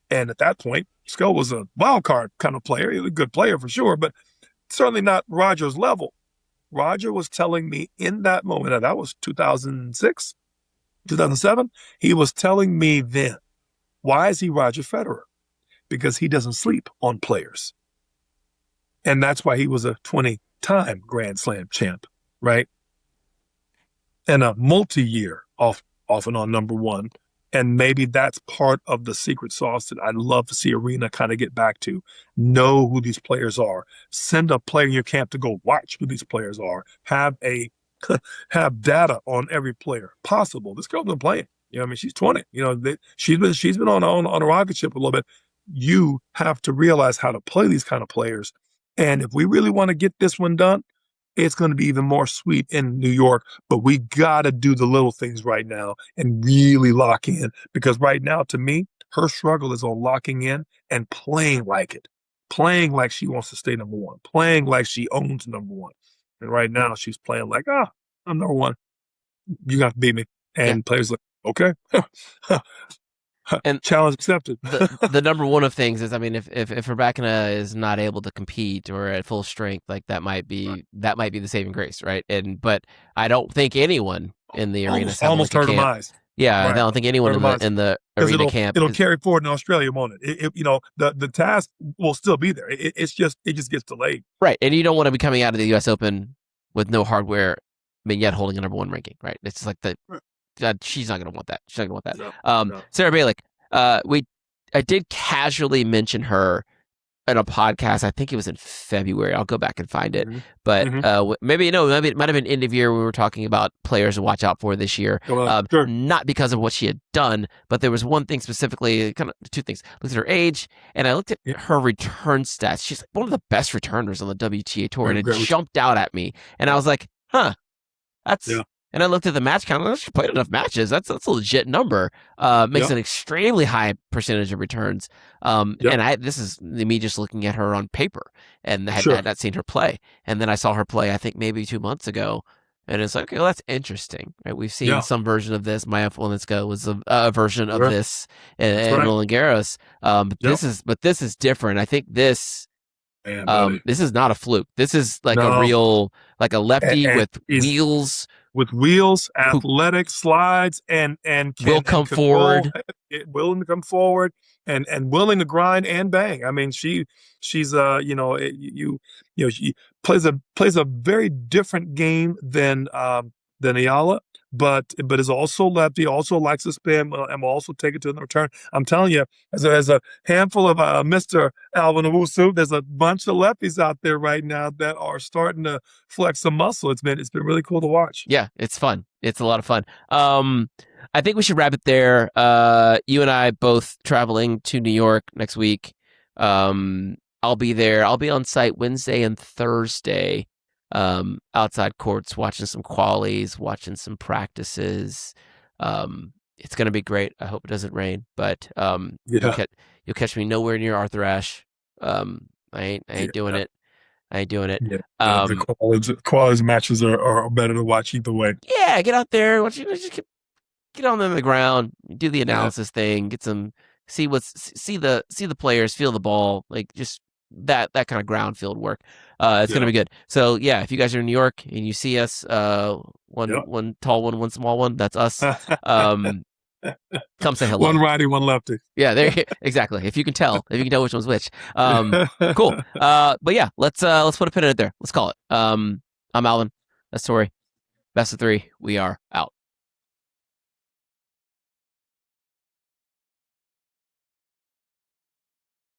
And at that point, Sko was a wild card kind of player. He was a good player for sure, but certainly not Roger's level. Roger was telling me in that moment, and that was 2006, 2007, he was telling me then, why is he Roger Federer? Because he doesn't sleep on players. And that's why he was a 20-time Grand Slam champ, right? And a multi-year off and on number one. And maybe that's part of the secret sauce that I'd love to see Aryna kind of get back to. Know who these players are. Send a player in your camp to go watch who these players are. Have data on every player possible. This girl's been playing. She's 20. She's been on a rocket ship a little bit. You have to realize how to play these kind of players. And if we really want to get this one done, it's going to be even more sweet in New York, but we got to do the little things right now and really lock in, because right now, to me, her struggle is on locking in and playing like it, playing like she wants to stay number one, playing like she owns number one. And right now she's playing like, I'm number one. You got to beat me. And players like, okay. And challenge accepted. the number one of things is, if Rebecca is not able to compete or at full strength, like that might be the saving grace, right? But I don't think anyone in the Aryna Almost Sabalenka hurt camp. eyes. Yeah, I Right. don't think anyone in the Because Aryna camp it'll carry forward in Australia, won't it? The task will still be there. It just gets delayed. right, and you don't want to be coming out of the U.S. Open with no hardware, I mean, yet holding a number one ranking, right? It's just like she's not going to want that. She's not going to want that. No. Sarah Balick, I did casually mention her in a podcast. I think it was in February. I'll go back and find it. Mm-hmm. But maybe it might have been end of year. We were talking about players to watch out for this year. Sure. Not because of what she had done, but there was one thing specifically, kind of two things. I looked at her age, and I looked at her return stats. She's like one of the best returners on the WTA tour, and it jumped out at me. And I was like, huh, that's... Yeah. And I looked at the match count. She played enough matches. That's a legit number. Makes an extremely high percentage of returns. And this is me just looking at her on paper, and had not seen her play. And then I saw her play, I think maybe 2 months ago, and it's like, okay, well, that's interesting. Right? We've seen some version of this. Maya Fluminensko was a version of this in Roland Garros. But this is different. I think this. This is not a fluke. This is like a real, like a lefty with wheels. With wheels, athletic slides, and will come forward. Willing to come forward and willing to grind and bang. I mean, she's she plays a very different game than Ayala, but is also lefty, also likes to spin, and will also take it to the return. I'm telling you, as a handful of Mr. Alvin Owusu, there's a bunch of lefties out there right now that are starting to flex some muscle. It's been really cool to watch. Yeah, it's fun. It's a lot of fun. I think we should wrap it there. You and I both traveling to New York next week. I'll be there. I'll be on site Wednesday and Thursday. Outside courts, watching some qualies, watching some practices. It's gonna be great. I hope it doesn't rain, but you'll catch me nowhere near Arthur Ashe. I ain't doing it. I ain't doing it. Yeah. The qualies matches are better to watch either way. Yeah, get out there. Just get on the ground, do the analysis thing, get some see the players, feel the ball, like just that kind of ground field work. It's gonna be good. So yeah, if you guys are in New York and you see us, one tall one small one, that's us. Come say hello. One righty, one lefty. Yeah, exactly. If you can tell which one's which. Cool. But yeah, let's put a pin in it there. Let's call it. I'm Alvin. That's Torrey. Best of three. We are out.